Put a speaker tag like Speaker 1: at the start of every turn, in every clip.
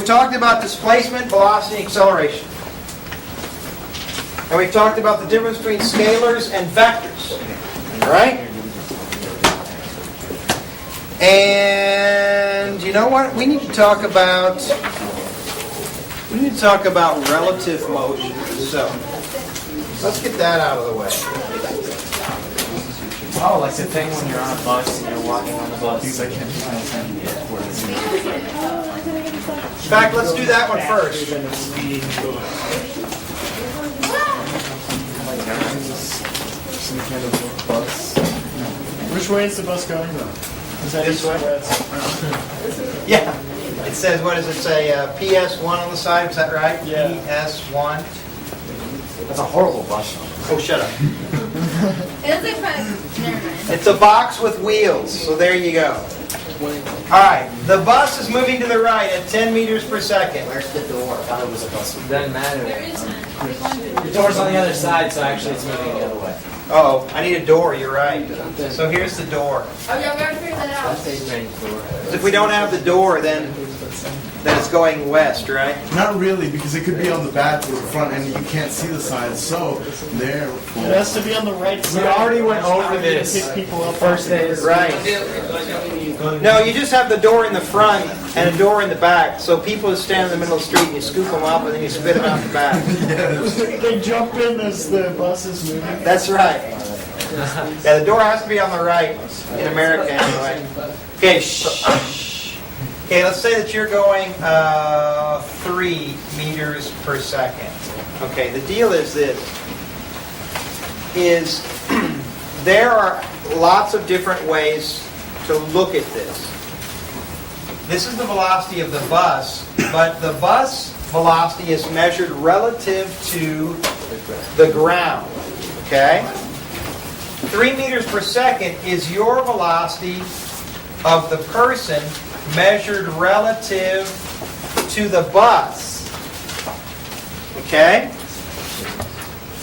Speaker 1: we've talked about displacement, velocity, and acceleration. And we've talked about the difference between scalars and vectors. All right? And you know what? We need to talk about relative motion. So let's get that out of the way.
Speaker 2: Oh, like the thing when you're on a bus and you're walking on the bus.
Speaker 3: Because I can't do my
Speaker 1: In fact, let's do that one first.
Speaker 3: Some kind of bus.
Speaker 4: Which way is the bus going though? Is that
Speaker 1: This
Speaker 4: east or
Speaker 1: way?
Speaker 4: west?
Speaker 1: Yeah. It says, what does it say? PS1 on the side, is that right?
Speaker 4: Yeah.
Speaker 1: PS1.
Speaker 2: That's a horrible bus.
Speaker 1: Oh, shut up.
Speaker 5: It looks like never mind.
Speaker 1: It's a box with wheels, so there you go. All right, the bus is moving to the right at 10 meters per second.
Speaker 2: Where's the door? I thought it was a bus. It doesn't matter.
Speaker 5: There is none.
Speaker 2: The door's on the other side, so actually it's moving the other way.
Speaker 1: Oh, I need a door, you're right. So here's the door.
Speaker 5: Oh, yeah, we already figured that out.
Speaker 2: That's a strange door.
Speaker 1: If we don't have the door, then it's going west, right?
Speaker 3: Not really, because it could be on the back or the front and you can't see the sides. So, there.
Speaker 4: It has to be on the right side.
Speaker 2: We already went over
Speaker 4: To
Speaker 2: this.
Speaker 4: pick people up
Speaker 2: First day is
Speaker 1: Right. No, you just have the door in the front and a door in the back. So people who stand in the middle of the street, and you scoop them up and then you spit them out the back.
Speaker 4: They jump in as the bus is moving.
Speaker 1: That's right. Yeah, the door has to be on the right in America anyway. Okay, shh. Okay, let's say that you're going 3 meters per second. Okay, the deal is this. There are lots of different ways to look at this. This is the velocity of the bus, but the bus velocity is measured relative to the ground. Okay? 3 meters per second is your velocity of the person measured relative to the bus. Okay?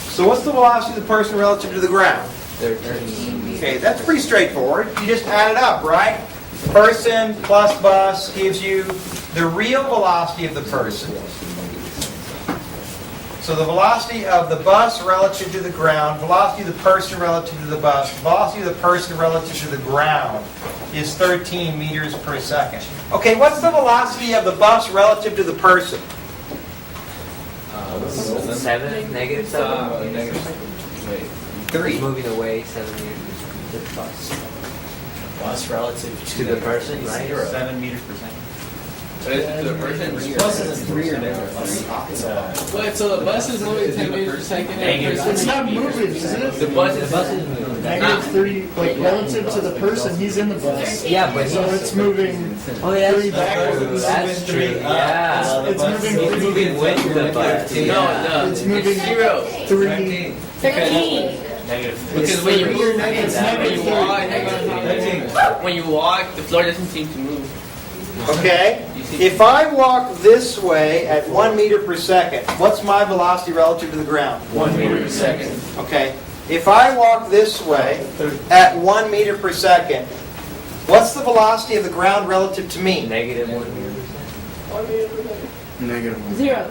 Speaker 1: So what's the velocity of the person relative to the ground?
Speaker 2: 13.
Speaker 1: Okay, that's pretty straightforward. You just add it up, right? Person plus bus gives you the real velocity of the person. So the velocity of the bus relative to the ground, velocity of the person relative to the bus, velocity of the person relative to the ground is 13 meters per second. Okay, what's the velocity of the bus relative to the person?
Speaker 2: 7? Negative 7?
Speaker 6: Wait.
Speaker 1: 3.
Speaker 2: Moving away 7 meters. The bus.
Speaker 6: Bus relative
Speaker 2: To the person, right?
Speaker 6: 7 meters per second. So the person
Speaker 2: Plus is 3 or negative 3?
Speaker 7: Wait, so the bus is moving 10 meters per second?
Speaker 4: It's not moving, isn't it?
Speaker 7: The bus is
Speaker 2: moving.
Speaker 4: Negative 3, like relative to the person, he's in the bus.
Speaker 2: Yeah, but
Speaker 4: So it's moving
Speaker 2: Oh, yeah,
Speaker 4: 3 backwards.
Speaker 2: that's true. Yeah.
Speaker 4: It's moving
Speaker 2: It's
Speaker 4: 3.
Speaker 2: moving with the bus.
Speaker 7: No, no.
Speaker 4: It's moving
Speaker 7: 0.
Speaker 4: 3.
Speaker 5: 13.
Speaker 6: negative.
Speaker 7: Because when you move,
Speaker 4: It's negative 3.
Speaker 7: when you walk, the floor doesn't seem to move.
Speaker 1: Okay? If I walk this way at 1 meter per second, what's my velocity relative to the ground?
Speaker 7: 1 meter per second.
Speaker 1: Okay? If I walk this way at 1 meter per second, what's the velocity of the ground relative to me?
Speaker 2: Negative 1 meter per second.
Speaker 3: Negative
Speaker 5: 0.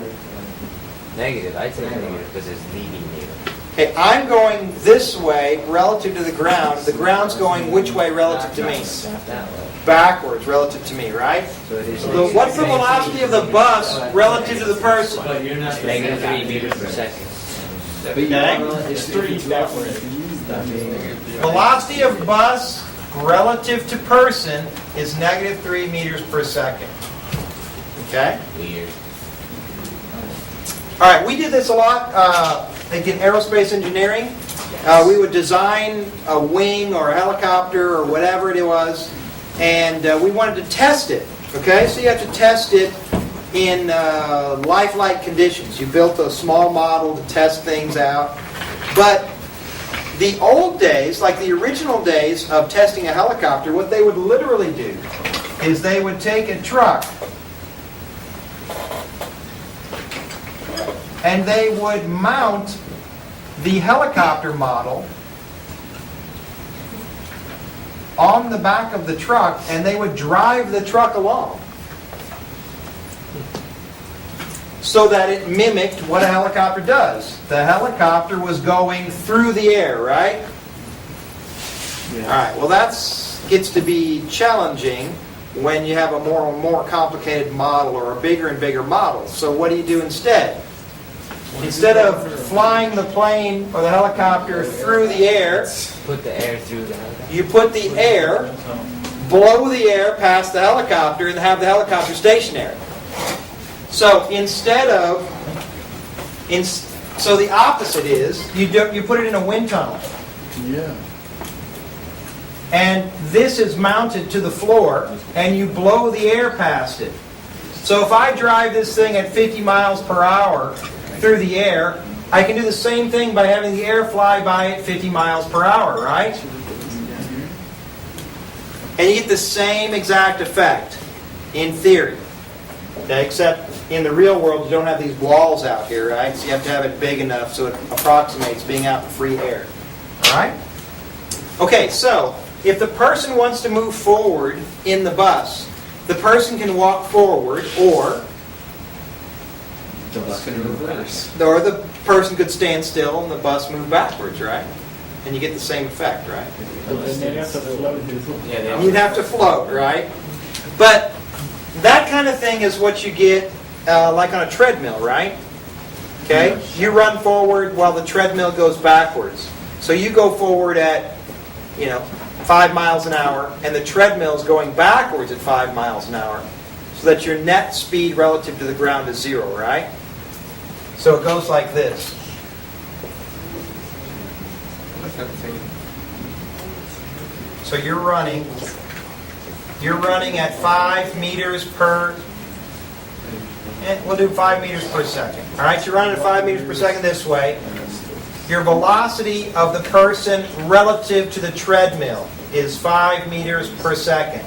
Speaker 2: Negative. I'd say negative because it's leaving you.
Speaker 1: Okay, I'm going this way relative to the ground. The ground's going which way relative to me?
Speaker 2: That way.
Speaker 1: Backwards relative to me, right?
Speaker 2: So it is
Speaker 1: So what's the velocity of the bus relative to the person?
Speaker 2: negative 3 meters per second.
Speaker 1: Okay?
Speaker 4: It's 3 backwards.
Speaker 1: Velocity of bus relative to person is negative 3 meters per second. Okay?
Speaker 2: Weird.
Speaker 1: All right, we did this a lot like in aerospace engineering. We would design a wing or a helicopter or whatever it was, and we wanted to test it. Okay, so you have to test it in lifelike conditions. You built a small model to test things out. But the old days, like the original days of testing a helicopter, what they would literally do is they would take a truck and they would mount the helicopter model on the back of the truck, and they would drive the truck along. so that it mimicked what a helicopter does. The helicopter was going through the air, right? All right, well that gets to be challenging when you have a more and more complicated model or a bigger and bigger model. So what do you do instead? Instead of flying the plane or the helicopter through the air,
Speaker 2: Put the air through the helicopter.
Speaker 1: you put the air, blow the air past the helicopter and have the helicopter stationary. So instead of, so the opposite is, you put it in a wind tunnel.
Speaker 4: Yeah.
Speaker 1: And this is mounted to the floor, and you blow the air past it. So if I drive this thing at 50 miles per hour through the air, I can do the same thing by having the air fly by at 50 miles per hour, right? And you get the same exact effect, in theory. Okay, except in the real world, you don't have these walls out here, right? So you have to have it big enough so it approximates being out in free air. All right? Okay, so if the person wants to move forward in the bus, the person can walk forward, or
Speaker 6: The bus can reverse.
Speaker 1: the person could stand still and the bus move backwards, right? And you get the same effect, right?
Speaker 4: But then you have to float.
Speaker 6: Yeah,
Speaker 1: You'd have to float, right? But that kind of thing is what you get like on a treadmill, right? Okay? You run forward while the treadmill goes backwards. So you go forward at, 5 miles an hour, and the treadmill is going backwards at 5 miles an hour, so that your net speed relative to the ground is 0, right? So it goes like this. So you're running at 5 meters per, we'll do 5 meters per second. All right, you're running at 5 meters per second this way. Your velocity of the person relative to the treadmill is 5 meters per second.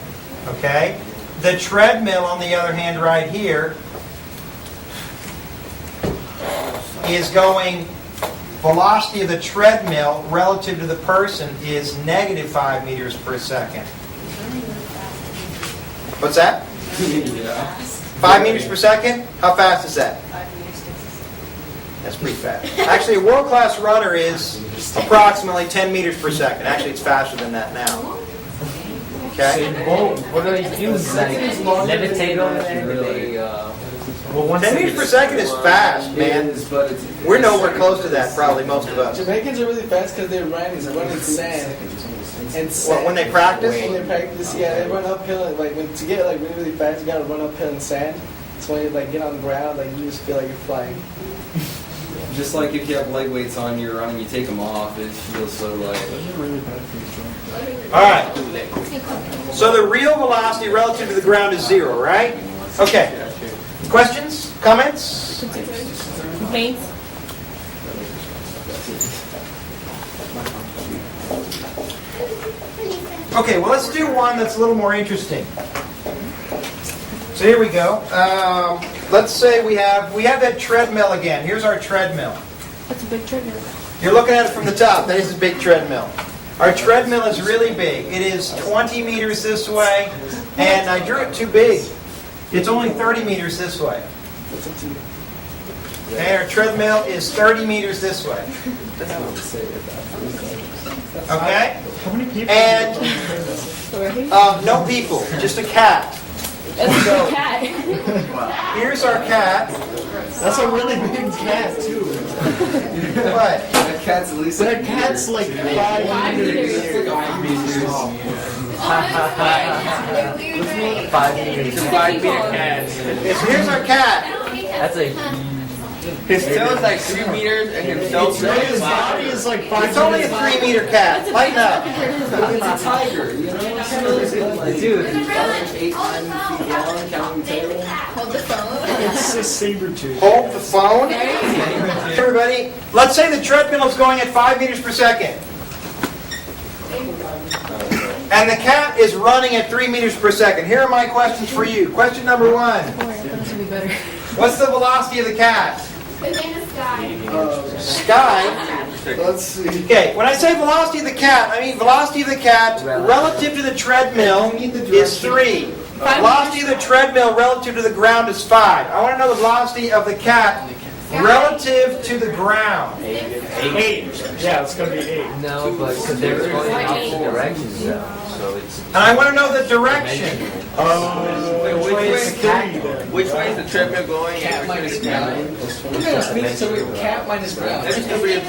Speaker 1: Okay? The treadmill, on the other hand, right here, is going, velocity of the treadmill relative to the person is negative 5 meters per second. What's that? 5 meters per second? How fast is that? That's pretty fast. Actually, a world-class runner is approximately 10 meters per second. Actually, it's faster than that now. Okay?
Speaker 2: What do they do? Like levitate over there?
Speaker 1: 10 meters per second is fast, man. We're nowhere close to that, probably, most of us.
Speaker 7: Jamaicans are really fast because they run in sand. And
Speaker 1: What, when they practice?
Speaker 7: When they practice, yeah, they run uphill. And, to get really, really fast, you gotta run uphill in sand. So when you get on the ground, you just feel like you're flying.
Speaker 8: Just like if you have leg weights on, you're running, you take them off, it feels so light.
Speaker 1: All right. So the real velocity relative to the ground is 0, right? Okay. Questions? Comments?
Speaker 5: Complaints?
Speaker 1: Okay, well, let's do one that's a little more interesting. So here we go. Let's say we have that treadmill again. Here's our treadmill.
Speaker 5: That's a big treadmill.
Speaker 1: You're looking at it from the top. That is a big treadmill. Our treadmill is really big. It is 20 meters this way, and I drew it too big. It's only 30 meters this way. Okay, our treadmill is 30 meters this way. Okay?
Speaker 4: How many people?
Speaker 1: And no people, just a cat.
Speaker 5: That's a big cat.
Speaker 1: Here's our cat.
Speaker 4: That's a really big cat, too.
Speaker 1: What?
Speaker 8: That cat's at least
Speaker 4: That cat's like 5 meters.
Speaker 2: 5 meters.
Speaker 7: 5 meter cats.
Speaker 1: Here's our cat.
Speaker 2: That's a
Speaker 6: His tail's like 3 meters and himself
Speaker 4: His body is like 5
Speaker 1: It's only a
Speaker 4: meters.
Speaker 1: 3-meter cat. Lighten up.
Speaker 8: It's a tiger, you know?
Speaker 2: dude.
Speaker 8: 8, 9 feet long, counting tail.
Speaker 5: Hold the phone.
Speaker 4: It's a saber tooth.
Speaker 1: Hold the phone. Everybody, let's say the treadmill is going at 5 meters per second. And the cat is running at 3 meters per second. Here are my questions for you. Question number 1.
Speaker 5: This would be better.
Speaker 1: What's the velocity of the cat?
Speaker 5: His name is Sky.
Speaker 1: Sky.
Speaker 3: Let's see.
Speaker 1: Okay, when I say velocity of the cat, I mean velocity of the cat relative to the treadmill is 3. Velocity of the treadmill relative to the ground is 5. I want to know the velocity of the cat relative to the ground.
Speaker 4: 8. Yeah, it's gonna be 8.
Speaker 2: No, but because they're going in opposite directions though, so it's.
Speaker 1: And I want to know the direction.
Speaker 6: Wait,
Speaker 4: Which way is 3 then?
Speaker 6: Which way is the treadmill going?
Speaker 7: Cat minus ground. We're gonna speak so we cat minus ground.
Speaker 6: Let me see where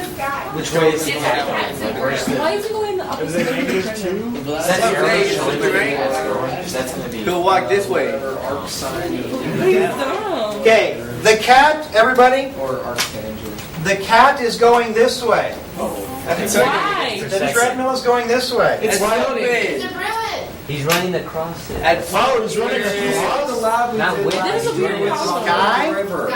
Speaker 3: Which way is the cat?
Speaker 5: Why is it going the
Speaker 4: Is
Speaker 5: opposite
Speaker 4: it negative 2?
Speaker 6: That's the way it's slippery, right?
Speaker 3: That's gonna be.
Speaker 6: He'll walk this way.
Speaker 3: Arc sine
Speaker 1: Okay, the cat, everybody,
Speaker 3: or arc tangent.
Speaker 1: the cat is going this way.
Speaker 5: Why?
Speaker 1: The treadmill is going this way.
Speaker 6: It's running.
Speaker 5: It's a brilliant.
Speaker 2: He's running across it.
Speaker 6: At
Speaker 4: Oh, he's running
Speaker 3: How the lab
Speaker 2: Not with
Speaker 5: There's a weird problem.
Speaker 1: Sky?
Speaker 3: river.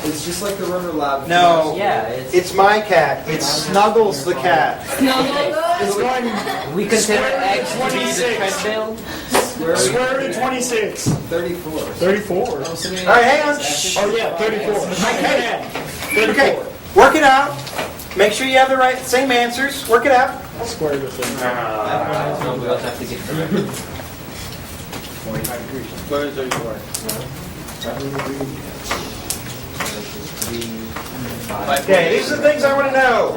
Speaker 3: It's just like the river lab.
Speaker 1: No,
Speaker 2: Yeah, it's.
Speaker 1: it's my cat. It Snuggles the cat.
Speaker 4: It's going
Speaker 2: We consider
Speaker 4: Square root
Speaker 2: X to be the
Speaker 4: 26.
Speaker 2: treadmill.
Speaker 4: square root of 26.
Speaker 3: 34.
Speaker 4: 34.
Speaker 1: All right, hang on. Shh.
Speaker 4: Oh yeah, 34.
Speaker 1: Okay.
Speaker 4: 34.
Speaker 1: Okay, work it out. Make sure you have the right, same answers. Work it out.
Speaker 4: Square root of 34.
Speaker 2: So we also have to get correct.
Speaker 3: 45 degrees.
Speaker 6: Square 34.
Speaker 1: Okay, these are the things I want to know.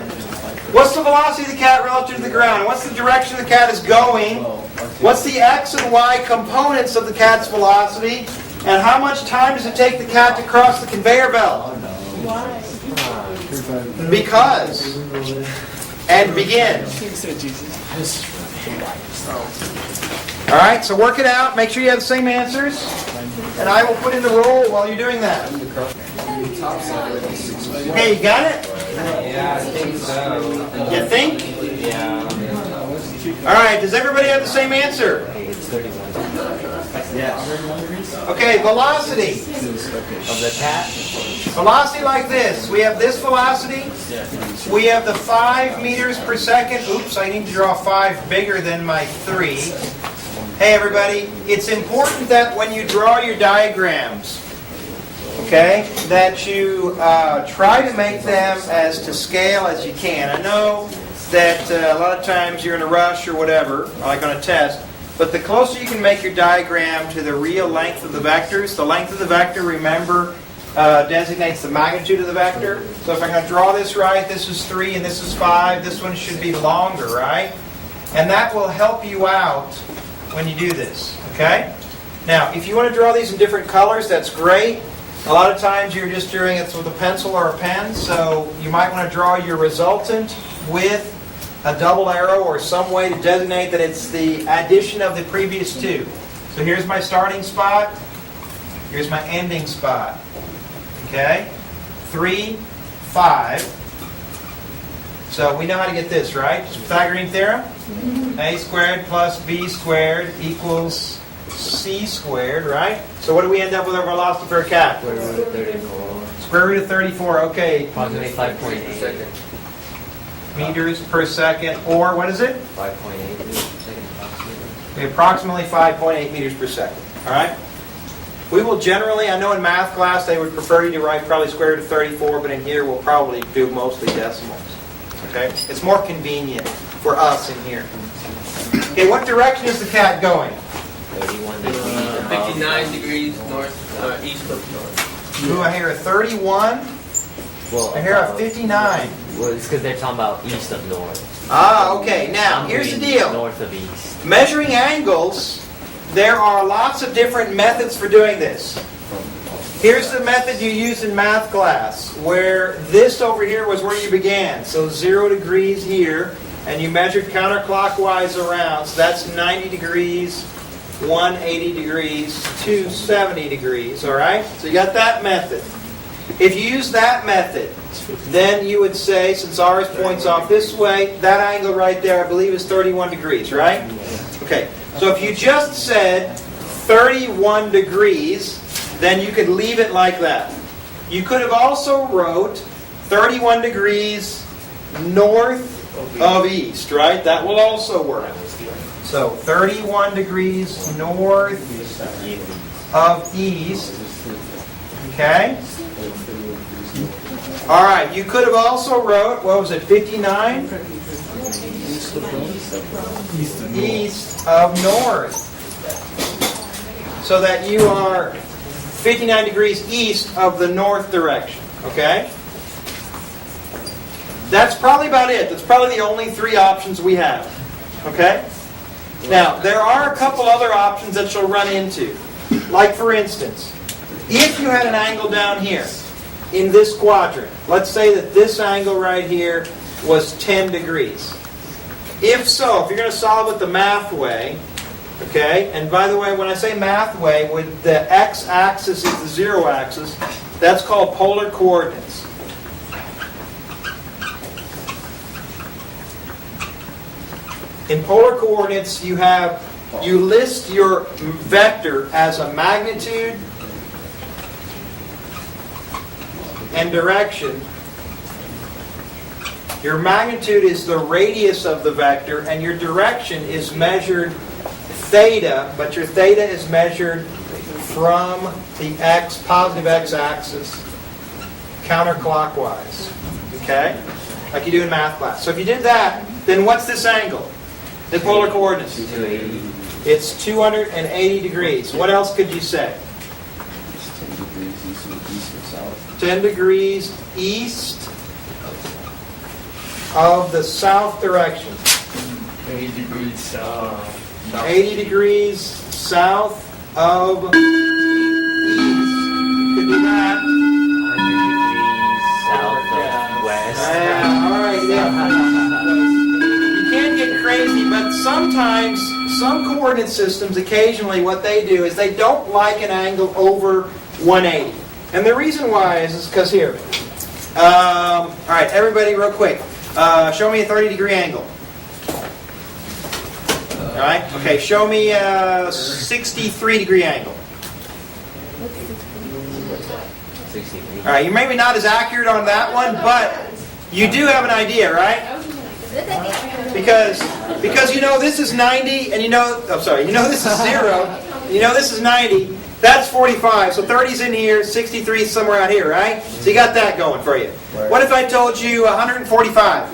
Speaker 1: What's the velocity of the cat relative to the ground? What's the direction the cat is going? What's the x and y components of the cat's velocity? And how much time does it take the cat to cross the conveyor belt? Because. And begin. All right, so work it out. Make sure you have the same answers. And I will put in the roll while you're doing that. Okay, you got it?
Speaker 2: Yeah, I think so.
Speaker 1: You think?
Speaker 2: Yeah.
Speaker 1: All right, does everybody have the same answer?
Speaker 2: Okay, it's 31.
Speaker 1: Okay, velocity.
Speaker 2: Of the cat?
Speaker 1: Velocity like this. We have this velocity. We have the 5 meters per second. Oops, I need to draw 5 bigger than my 3. Hey everybody, it's important that when you draw your diagrams, okay, that you try to make them as to scale as you can. I know that a lot of times you're in a rush or whatever, like on a test, but the closer you can make your diagram to the real length of the vectors, the length of the vector, remember, designates the magnitude of the vector. So if I'm going to draw this right, this is 3 and this is 5, this one should be longer, right? And that will help you out when you do this, okay? Now, if you want to draw these in different colors, that's great. A lot of times you're just doing it with a pencil or a pen, so you might want to draw your resultant with a double arrow or some way to designate that it's the addition of the previous 2. So here's my starting spot. Here's my ending spot. Okay? 3, 5. So we know how to get this, right? Just Pythagorean theorem. A squared plus b squared equals c squared, right? So what do we end up with our velocity for a cat?
Speaker 2: Square root of 34.
Speaker 1: Square root of 34, okay.
Speaker 2: Approximately 5.8 per second.
Speaker 1: Meters per second, or what is it?
Speaker 2: 5.8 meters per second approximately.
Speaker 1: Approximately 5.8 meters per second, all right? We will generally, I know in math class they would prefer you to write probably square root of 34, but in here we'll probably do mostly decimals, okay? It's more convenient for us in here. Okay, what direction is the cat going?
Speaker 2: 31 degrees.
Speaker 6: 59 degrees north, east of north.
Speaker 1: Ooh, I hear a 31.
Speaker 2: Well,
Speaker 1: I hear a 59.
Speaker 2: Well, it's because they're talking about east of north.
Speaker 1: Ah, okay. Now,
Speaker 2: I'm
Speaker 1: here's the
Speaker 2: reading
Speaker 1: deal.
Speaker 2: North of east.
Speaker 1: Measuring angles, there are lots of different methods for doing this. Here's the method you used in math class, where this over here was where you began. So 0 degrees here, and you measured counterclockwise around. So that's 90 degrees, 180 degrees, 270 degrees, all right? So you got that method. If you use that method, then you would say, since ours points off this way, that angle right there, I believe, is 31 degrees, right? Okay, so if you just said 31 degrees, then you could leave it like that. You could have also wrote 31 degrees north of east, right? That will also work. So 31 degrees north of east, okay? All right, you could have also wrote, what was it, 59? East of north. so that you are 59 degrees east of the north direction. Okay? That's probably about it. That's probably the only three options we have. Okay? Now, there are a couple other options that you'll run into. Like, for instance, if you had an angle down here in this quadrant, let's say that this angle right here was 10 degrees. If so, if you're going to solve it the math way, okay, and by the way, when I say math way, when the x-axis is the 0 axis, that's called polar coordinates. In polar coordinates, you list your vector as a magnitude and direction. Your magnitude is the radius of the vector, and your direction is measured theta, but your theta is measured from the positive x-axis counterclockwise. Okay? Like you do in math class. So if you did that, then what's this angle? The polar coordinates.
Speaker 2: 280.
Speaker 1: It's 280 degrees. What else could you say? 10 degrees east of the south direction.
Speaker 4: 80 degrees south.
Speaker 1: 80 degrees south of east. Could be that.
Speaker 2: 100 degrees south of west.
Speaker 1: All right, yeah. You can get crazy, but sometimes, some coordinate systems, occasionally what they do is they don't like an angle over 180. And the reason why is because here. All right, everybody real quick. Show me a 30-degree angle. All right, okay, show me a 63-degree angle.
Speaker 2: 63.
Speaker 1: All right, you're maybe not as accurate on that one, but you do have an idea, right? Because you know this is 90, and you know this is 0, and you know this is 90. That's 45, so 30's in here, 63 is somewhere out here, right? So you got that going for you. What if I told you 145?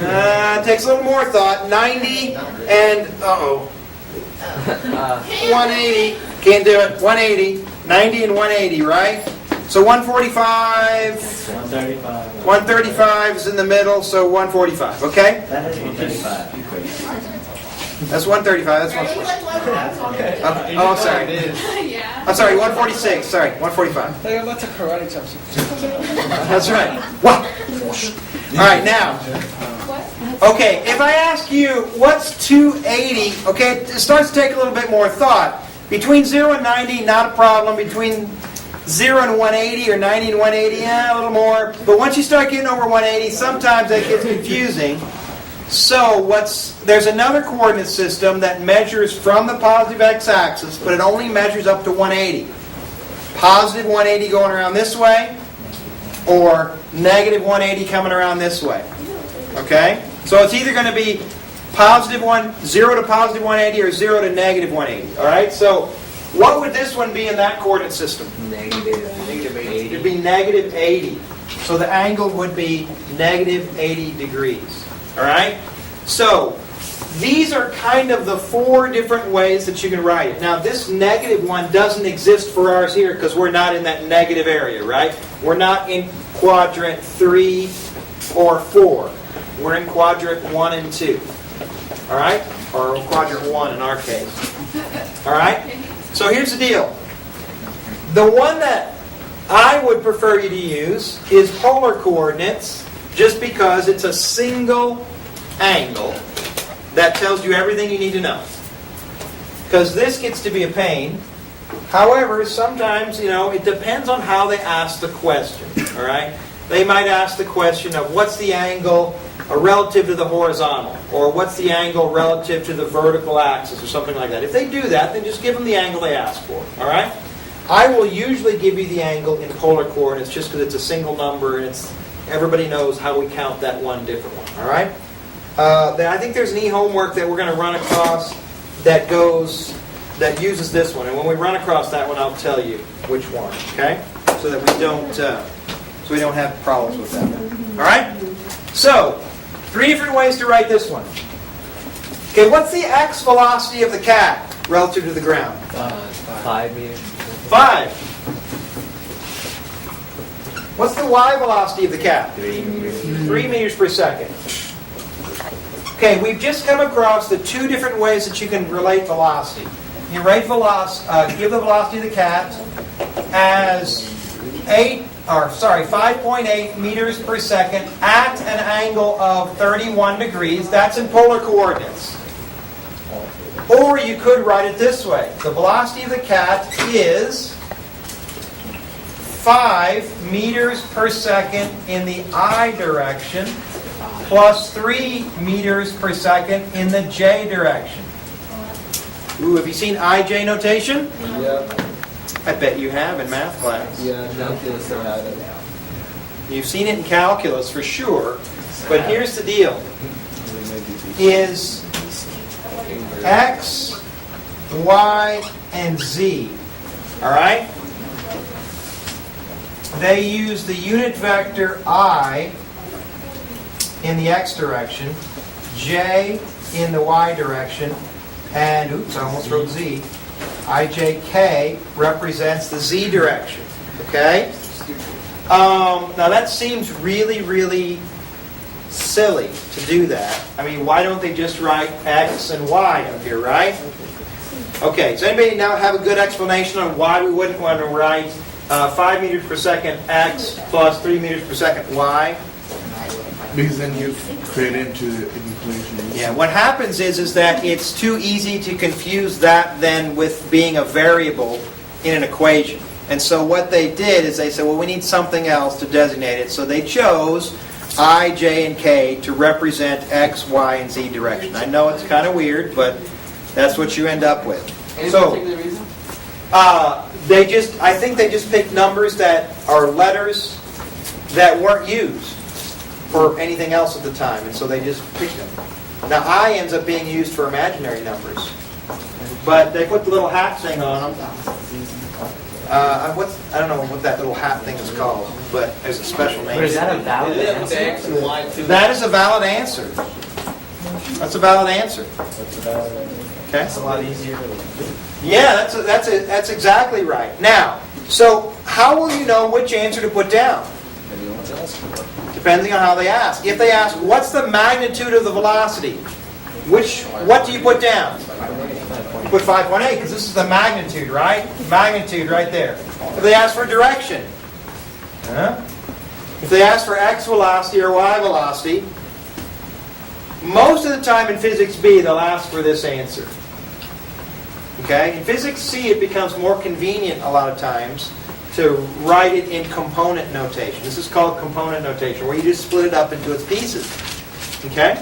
Speaker 1: It takes a little more thought. 90 and 180. Can't do it. 180. 90 and 180, right? So 145.
Speaker 4: 135.
Speaker 1: 135 is in the middle, so 145. Okay?
Speaker 2: That is 135.
Speaker 1: That's 135. That's 145. Oh, sorry.
Speaker 5: Yeah.
Speaker 1: I'm sorry. 146. Sorry, 145.
Speaker 7: Like I'm about to karate chop some.
Speaker 1: That's right. Wow. All right, now. Okay, if I ask you what's 280, okay, it starts to take a little bit more thought. Between 0 and 90, not a problem. Between 0 and 180 or 90 and 180, yeah, a little more. But once you start getting over 180, sometimes that gets confusing. So there's another coordinate system that measures from the positive x-axis, but it only measures up to 180. Positive 180 going around this way, or negative 180 coming around this way. Okay? So it's either going to be 0 to positive 180 or 0 to negative 180. All right? So what would this one be in that coordinate system?
Speaker 2: Negative 80.
Speaker 1: It'd be negative 80. So the angle would be negative 80 degrees. All right? So these are kind of the 4 different ways that you can write it. Now this negative one doesn't exist for ours here because we're not in that negative area, right? We're not in quadrant 3 or 4. We're in quadrant 1 and 2. All right? Or quadrant 1 in our case. All right? So here's the deal. The one that I would prefer you to use is polar coordinates, just because it's a single angle that tells you everything you need to know. Because this gets to be a pain. However, sometimes, it depends on how they ask the question. All right? They might ask the question of what's the angle relative to the horizontal, or what's the angle relative to the vertical axis, or something like that. If they do that, then just give them the angle they ask for. All right? I will usually give you the angle in polar coordinates just because it's a single number and everybody knows how we count that one different one. All right? I think there's an e-homework that we're going to run across that uses this one, and when we run across that one, I'll tell you which one. Okay? So that we don't have problems with that one. All right? So 3 different ways to write this one. Okay, what's the x velocity of the cat? relative to the ground?
Speaker 2: 5 meters.
Speaker 1: 5. What's the y velocity of the cat?
Speaker 2: 3 meters.
Speaker 1: 3 meters per second. Okay, we've just come across the two different ways that you can relate velocity. You rate give the velocity of the cat as 5.8 meters per second at an angle of 31 degrees. That's in polar coordinates. Or you could write it this way. The velocity of the cat is 5 meters per second in the I direction plus 3 meters per second in the J direction. Ooh, have you seen IJ notation?
Speaker 8: Yeah.
Speaker 1: I bet you have in math class.
Speaker 8: Yeah, calculus I had it.
Speaker 1: You've seen it in calculus for sure. But here's the deal. Is X, Y, and Z, all right? They use the unit vector I in the X direction, J in the Y direction, and, oops, I almost wrote Z. IJK represents the Z direction, okay? Now that seems really, really silly to do that. I mean, why don't they just write X and Y up here, right? Okay, does anybody now have a good explanation on why we wouldn't want to write 5 meters per second X plus 3 meters per second Y?
Speaker 3: Because then you create it into the equation.
Speaker 1: Yeah, what happens is that it's too easy to confuse that then with being a variable in an equation. And so what they did is they said, well, we need something else to designate it. So they chose I, J, and K to represent X, Y, and Z direction. I know it's kind of weird, but that's what you end up with.
Speaker 6: Any
Speaker 1: So,
Speaker 6: particular reason?
Speaker 1: I think they just picked numbers that are letters that weren't used for anything else at the time, and so they just picked them. Now, I ends up being used for imaginary numbers, but they put the little hat thing on them. I don't know what that little hat thing is called, but there's a special name.
Speaker 2: But is that a valid
Speaker 6: With
Speaker 2: answer?
Speaker 6: X and Y too.
Speaker 1: That is a valid answer. That's a valid answer. Okay.
Speaker 4: It's a lot easier to
Speaker 1: Yeah, that's exactly right. Now, so how will you know which answer to put down? Depending on how they ask. If they ask, what's the magnitude of the velocity? What do you put down? You put 5.8 because this is the magnitude, right? Magnitude right there. If they ask for direction, if they ask for x velocity or y velocity, most of the time in physics B they'll ask for this answer. Okay? In physics C it becomes more convenient a lot of times to write it in component notation. This is called component notation, where you just split it up into its pieces. Okay?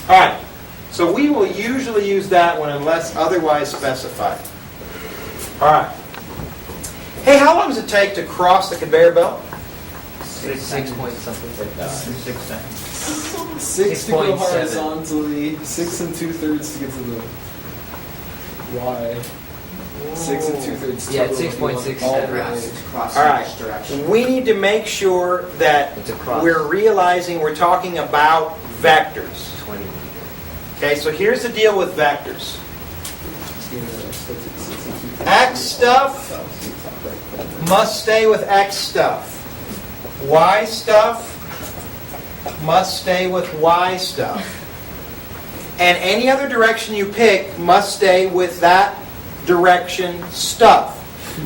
Speaker 1: All right. So we will usually use that one unless otherwise specified. All right. Hey, how long does it take to cross the conveyor belt?
Speaker 2: 6 point something like that.
Speaker 1: 6 times.
Speaker 6: 6 to go
Speaker 2: 6.7.
Speaker 6: horizontally, 6 2/3 to get to the Y. 6 2/3.
Speaker 2: Yeah, 6.67.
Speaker 1: All right. We need to make sure that
Speaker 2: It's a cross.
Speaker 1: we're realizing we're talking about vectors.
Speaker 2: 20.
Speaker 1: Okay, so here's the deal with vectors. X stuff must stay with X stuff. Y stuff must stay with Y stuff. And any other direction you pick must stay with that direction stuff.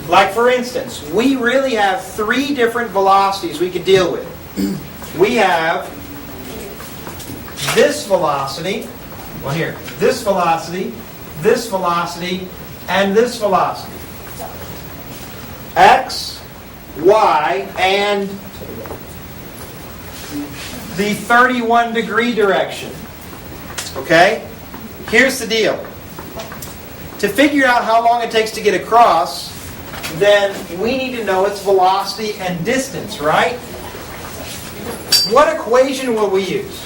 Speaker 1: Like for instance, we really have 3 different velocities we could deal with. We have this velocity, well here, this velocity, and this velocity. X, Y, and the 31 degree direction. Okay? Here's the deal. To figure out how long it takes to get across, then we need to know its velocity and distance, right? What equation will we use?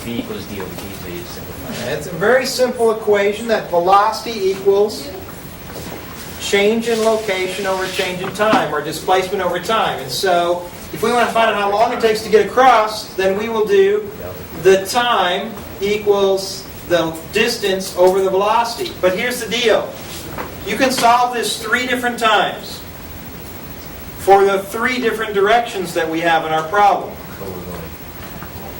Speaker 2: V equals dot, so you simplify.
Speaker 1: It's a very simple equation that velocity equals change in location over change in time, or displacement over time. And so, if we want to find out how long it takes to get across, then we will do the time equals the distance over the velocity. But here's the deal. You can solve this 3 different times for the 3 different directions that we have in our problem.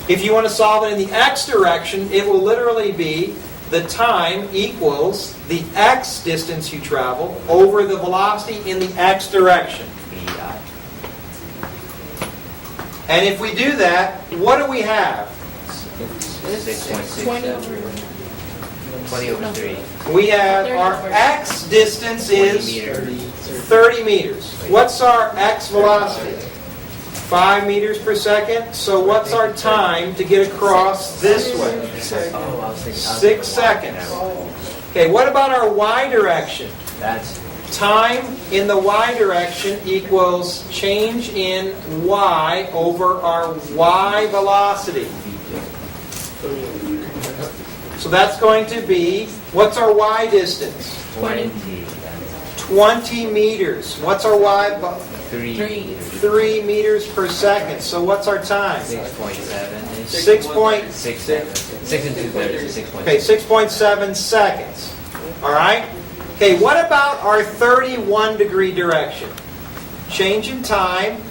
Speaker 1: If you want to solve it in the x direction, it will literally be the time equals the x distance you travel over the velocity in the x direction. And if we do that, what do we have?
Speaker 2: 6.6. 20 over 3.
Speaker 1: We have our x distance is 30 meters. What's our x velocity? 5 meters per second. So what's our time to get across this way? 6 seconds. Okay, what about our y direction?
Speaker 2: That's
Speaker 1: Time in the y direction equals change in y over our y velocity. So that's going to be, what's our y distance?
Speaker 2: 20.
Speaker 1: 20 meters. What's our y?
Speaker 2: 3.
Speaker 1: 3 meters per second. So what's our time?
Speaker 2: 6.7.
Speaker 1: 6 point,
Speaker 2: 6 and 2/3. 6.7.
Speaker 1: okay, 6.7 seconds. All right? Okay, what about our 31 degree direction? Change in time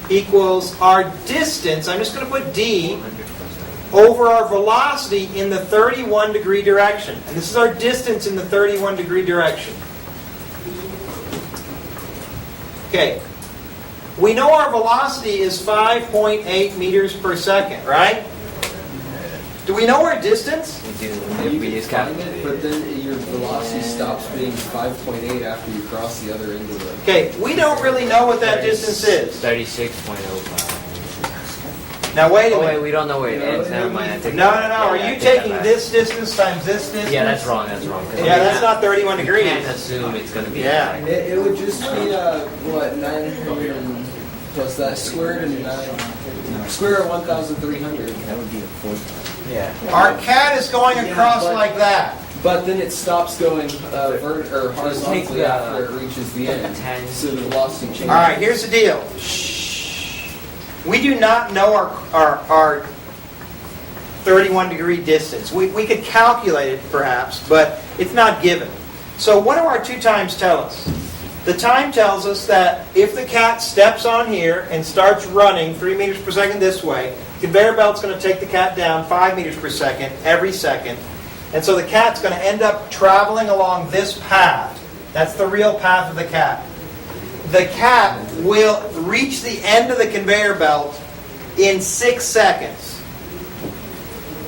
Speaker 1: equals our distance, I'm just going to put d, over our velocity in the 31 degree direction. And this is our distance in the 31 degree direction. Okay. We know our velocity is 5.8 meters per second, right? Do we know our distance?
Speaker 2: We do.
Speaker 8: You
Speaker 2: We
Speaker 8: can
Speaker 2: just
Speaker 8: find
Speaker 2: calculate
Speaker 8: it, but then your velocity stops being 5.8 after you cross the other end of the...
Speaker 1: Okay, we don't really know what that distance is.
Speaker 2: 36.05.
Speaker 1: Now wait a
Speaker 2: Oh wait,
Speaker 1: minute.
Speaker 2: we don't know where it ends. Never mind. I take
Speaker 1: No,
Speaker 2: that-
Speaker 1: Are
Speaker 2: yeah, I
Speaker 1: you
Speaker 2: take that
Speaker 1: taking
Speaker 2: back.
Speaker 1: this distance times this distance?
Speaker 2: Yeah, that's wrong. That's wrong. 'Cause
Speaker 1: Yeah,
Speaker 2: we
Speaker 1: that's
Speaker 2: can't-
Speaker 1: not 31
Speaker 2: We
Speaker 1: degrees.
Speaker 2: can't assume it's going to be.
Speaker 1: Yeah.
Speaker 8: It would just be, what, 900 and plus that squared and 9... Square of 1,300.
Speaker 2: That would be a 4. Yeah.
Speaker 1: Our cat is going across
Speaker 8: but-
Speaker 1: like that.
Speaker 8: But then it stops going or
Speaker 2: Just take
Speaker 8: horizontally
Speaker 2: the,
Speaker 8: after it reaches the end.
Speaker 2: 10.
Speaker 8: So the velocity changes.
Speaker 1: All right, here's the deal. We do not know our 31 degree distance. We could calculate it perhaps, but it's not given. So what do our 2 times tell us? The time tells us that if the cat steps on here and starts running 3 meters per second this way, the conveyor belt's going to take the cat down 5 meters per second every second. And so the cat's going to end up traveling along this path. That's the real path of the cat. The cat will reach the end of the conveyor belt in 6 seconds.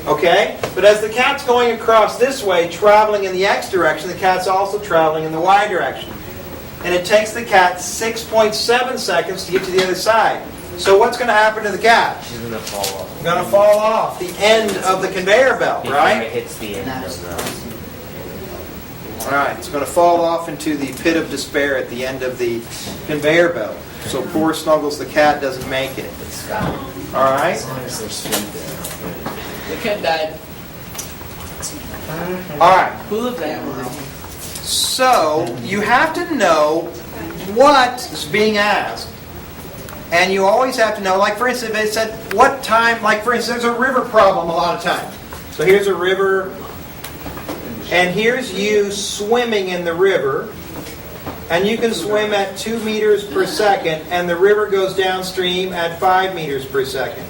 Speaker 1: Okay? But as the cat's going across this way, traveling in the x direction, the cat's also traveling in the y direction. And it takes the cat 6.7 seconds to get to the other side. So what's going to happen to the cat?
Speaker 2: She's going to fall off.
Speaker 1: It's going to fall off the end of the conveyor belt,
Speaker 2: Before
Speaker 1: right?
Speaker 2: it hits the end of the...
Speaker 1: All right, it's going to fall off into the pit of despair at the end of the conveyor belt. So poor Snuggles the cat doesn't make it. All right?
Speaker 7: The cat died.
Speaker 1: All right.
Speaker 7: Who lived that long?
Speaker 1: So you have to know what is being asked. And you always have to know, like for instance, if it said what time, like for instance, there's a river problem a lot of times. So here's a river, and here's you swimming in the river, and you can swim at 2 meters per second, and the river goes downstream at 5 meters per second.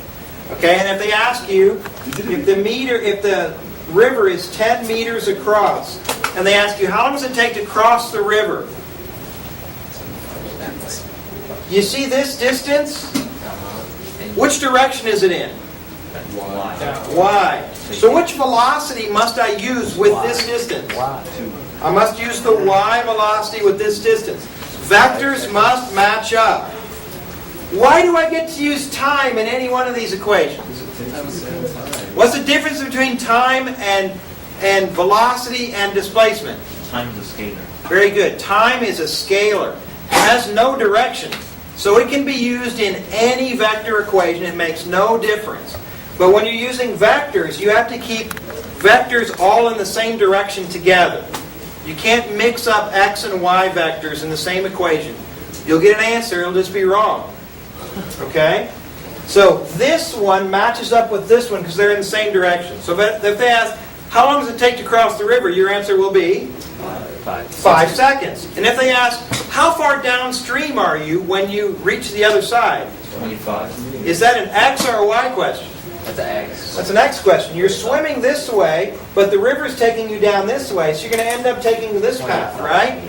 Speaker 1: Okay, and if they ask you, if the river is 10 meters across, and they ask you, how long does it take to cross the river? You see this distance? Which direction is it in? Y. So which velocity must I use with this distance? I must use the y velocity with this distance. Vectors must match up. Why do I get to use time in any one of these equations? What's the difference between time and velocity and displacement?
Speaker 9: Time is a scalar.
Speaker 1: Very good. Time is a scalar. It has no direction. So it can be used in any vector equation. It makes no difference. But when you're using vectors, you have to keep vectors all in the same direction together. You can't mix up x and y vectors in the same equation. You'll get an answer, it'll just be wrong. Okay? So this one matches up with this one because they're in the same direction. So if they ask, how long does it take to cross the river? Your answer will be 5 seconds. And if they ask, how far downstream are you when you reach the other side?
Speaker 2: 25.
Speaker 1: Is that an X or a Y question?
Speaker 2: That's an X.
Speaker 1: That's an X question. You're swimming this way, but the river's taking you down this way, so you're going to end up taking this path, right?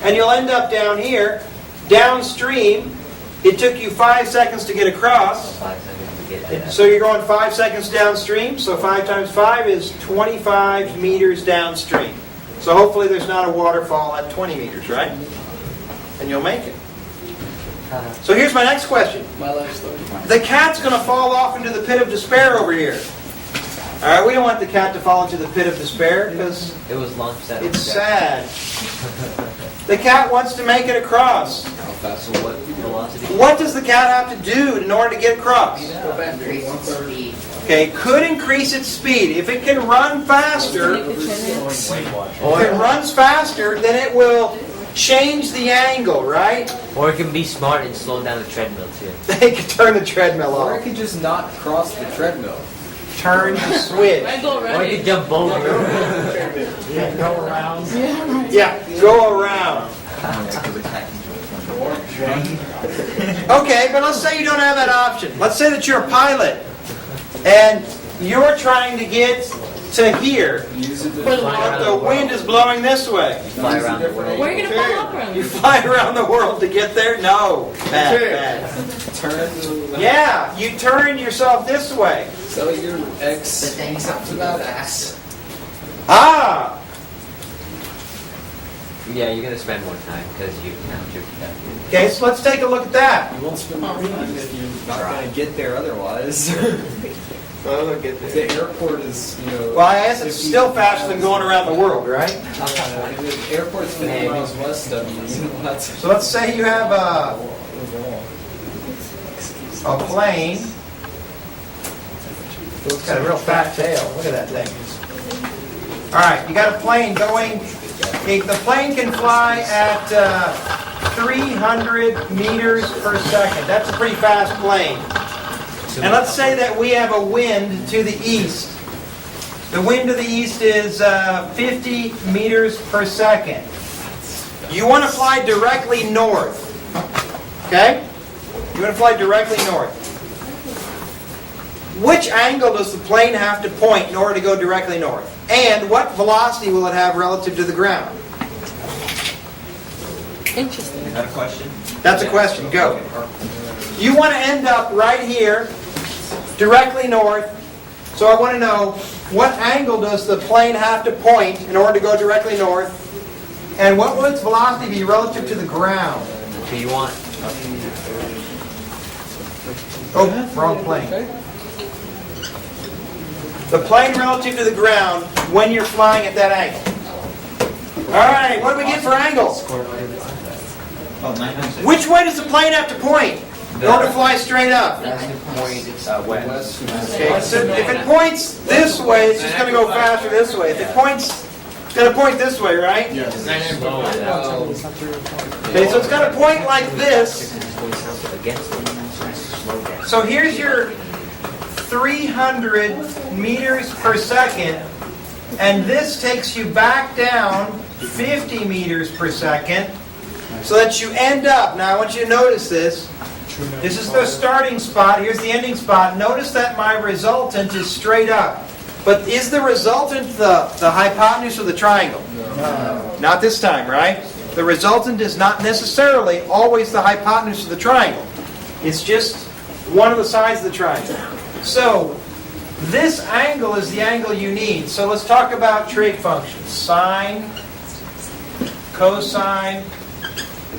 Speaker 1: And you'll end up down here, downstream. It took you 5 seconds to get across.
Speaker 2: 5 seconds to get there.
Speaker 1: So you're going 5 seconds downstream, so 5 times 5 is 25 meters downstream. So hopefully there's not a waterfall at 20 meters, right? And you'll make it. So here's my next question.
Speaker 7: My life story.
Speaker 1: The cat's going to fall off into the pit of despair over here. All right, we don't want the cat to fall into the pit of despair because
Speaker 2: It was launched at
Speaker 1: it's sad. The cat wants to make it across.
Speaker 2: How fast? So what velocity?
Speaker 1: What does the cat have to do in order to get across? Okay, could increase its speed. If it can run faster,
Speaker 5: Make the treadmill.
Speaker 1: if it runs faster, then it will change the angle, right?
Speaker 2: Or it can be smart and slow down the treadmill too.
Speaker 1: They can turn the treadmill
Speaker 8: Or it
Speaker 1: off.
Speaker 8: could just not cross the treadmill.
Speaker 1: Turn the switch.
Speaker 5: I go
Speaker 2: Or it
Speaker 5: right.
Speaker 2: can jump over.
Speaker 4: Go around.
Speaker 1: Yeah, go around. Okay, but let's say you don't have that option. Let's say that you're a pilot and you're trying to get to here,
Speaker 8: Use it to
Speaker 1: but the wind is blowing this way.
Speaker 2: Fly around the world.
Speaker 5: Where are you gonna fall
Speaker 1: You
Speaker 5: from?
Speaker 1: fly around the world to get there? No. Bad, bad.
Speaker 8: turn the
Speaker 1: Yeah, you turn yourself this way.
Speaker 8: So your X about X.
Speaker 1: Ah!
Speaker 2: Yeah, you're gonna spend more time because you count your
Speaker 1: Okay, so let's take a look at that.
Speaker 8: You won't spend more time if you're not going to get there otherwise.
Speaker 1: Well, look at
Speaker 8: If the airport is,
Speaker 1: Well, I guess it's still faster than going around the world, right?
Speaker 8: If the airport's 50 miles west of you, that's
Speaker 1: So let's say you have a plane. It's got a real fat tail. Look at that thing. All right, you got a plane going. The plane can fly at 300 meters per second. That's a pretty fast plane. And let's say that we have a wind to the east. The wind to the east is 50 meters per second. You want to fly directly north. Okay? You want to fly directly north. Which angle does the plane have to point in order to go directly north? And what velocity will it have relative to the ground?
Speaker 5: Interesting.
Speaker 6: Is that a question?
Speaker 1: That's a question. Go. You want to end up right here, directly north. So I want to know, what angle does the plane have to point in order to go directly north? And what will its velocity be relative to the ground?
Speaker 2: So you want
Speaker 1: Oh, wrong plane. The plane relative to the ground when you're flying at that angle. All right, what do we get for angles?
Speaker 6: Oh, 996.
Speaker 1: Which way does the plane have to point in order to fly straight up?
Speaker 2: point west.
Speaker 1: Okay, so if it points this way, it's just going to go faster this way. If it points, it's going to point this way, right?
Speaker 3: Yes.
Speaker 2: Slow it down.
Speaker 1: Okay, so it's going to point like this.
Speaker 2: Against it. Slow down.
Speaker 1: So here's your 300 meters per second, and this takes you back down 50 meters per second, so that you end up, now I want you to notice this, this is the starting spot, here's the ending spot. Notice that my resultant is straight up. But is the resultant the hypotenuse of the triangle? No. Not this time, right? The resultant is not necessarily always the hypotenuse of the triangle. It's just one of the sides of the triangle. So, this angle is the angle you need. So let's talk about trig functions. Sine, cosine,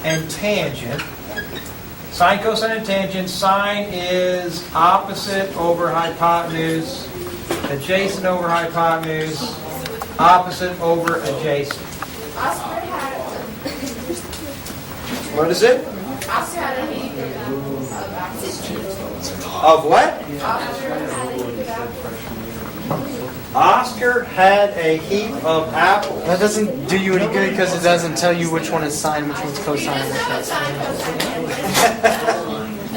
Speaker 1: and tangent. Sine, cosine, and tangent. Sine is opposite over hypotenuse, adjacent over hypotenuse, opposite over adjacent.
Speaker 9: Oscar had
Speaker 1: What is it?
Speaker 9: Oscar had a heap of apples.
Speaker 1: Of what?
Speaker 9: Oscar had a heap of apples.
Speaker 1: Oscar had a heap of apples.
Speaker 4: That doesn't do you any good because it doesn't tell you which one is sine, which one's cosine, which one's
Speaker 9: Sine, cosine,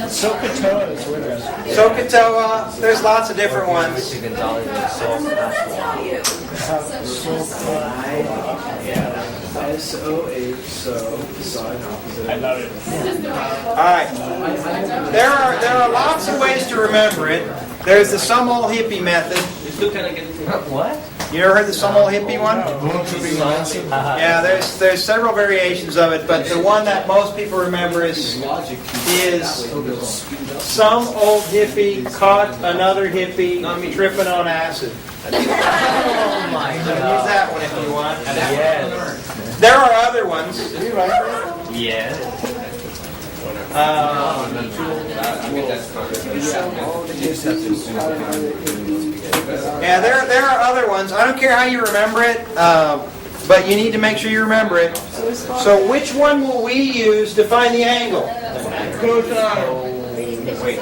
Speaker 4: Sokotoa is with us.
Speaker 1: SOHCAHTOA, there's lots of different ones.
Speaker 2: Michigan Dollar is so fast.
Speaker 8: SOH, so sine opposite.
Speaker 4: I love it.
Speaker 1: All right. There are lots of ways to remember it. There's the sum all hippie method.
Speaker 6: You still kind of get it.
Speaker 2: What?
Speaker 1: You ever heard the sum all hippie one?
Speaker 3: Going to be massive.
Speaker 1: Yeah, there's several variations of it, but the one that most people remember is some old hippie caught another hippie tripping on acid.
Speaker 2: Oh my
Speaker 1: Use
Speaker 2: god.
Speaker 1: that one if you want.
Speaker 2: Yes.
Speaker 1: There are other ones.
Speaker 2: Yeah.
Speaker 1: Yeah, there are other ones. I don't care how you remember it, but you need to make sure you remember it. So which one will we use to find the angle?
Speaker 2: Wait.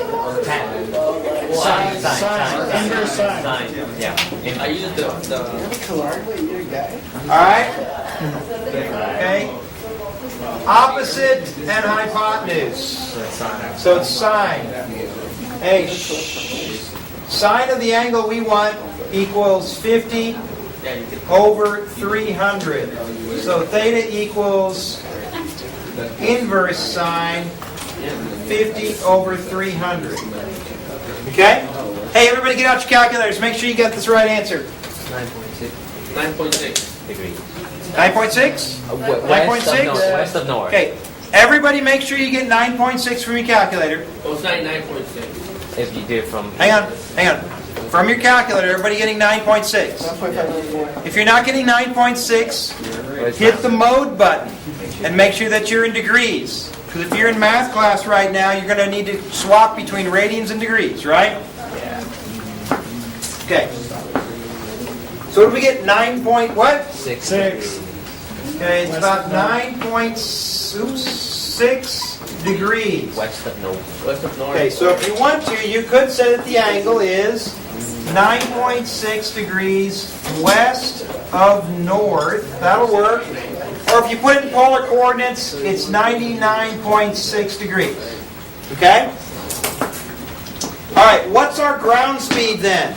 Speaker 2: Sine.
Speaker 4: Inverse sine.
Speaker 2: Sine. Yeah.
Speaker 6: I use the
Speaker 1: All right? Okay. Opposite and hypotenuse. So it's sine. Hey, sine of the angle we want equals 50 over 300. So theta equals inverse sine 50 over 300. Okay? Hey, everybody get out your calculators. Make sure you get this right answer.
Speaker 2: 9.6 degrees.
Speaker 1: 9.6?
Speaker 2: West of north.
Speaker 1: Okay. Everybody make sure you get 9.6 from your calculator.
Speaker 6: Oh, it's 9.6.
Speaker 2: If you do it from
Speaker 1: Hang on. From your calculator, everybody getting 9.6. If you're not getting 9.6, hit the mode button and make sure that you're in degrees. Because if you're in math class right now, you're going to need to swap between radians and degrees, right? Okay. So what do we get? 9 point what?
Speaker 2: 6
Speaker 4: Six.
Speaker 1: Okay, it's about 9.6 degrees.
Speaker 2: west of north.
Speaker 6: West of north.
Speaker 1: Okay, so if you want to, you could say that the angle is 9.6 degrees west of north. That'll work. Or if you put it in polar coordinates, it's 99.6 degrees. Okay? All right, what's our ground speed then?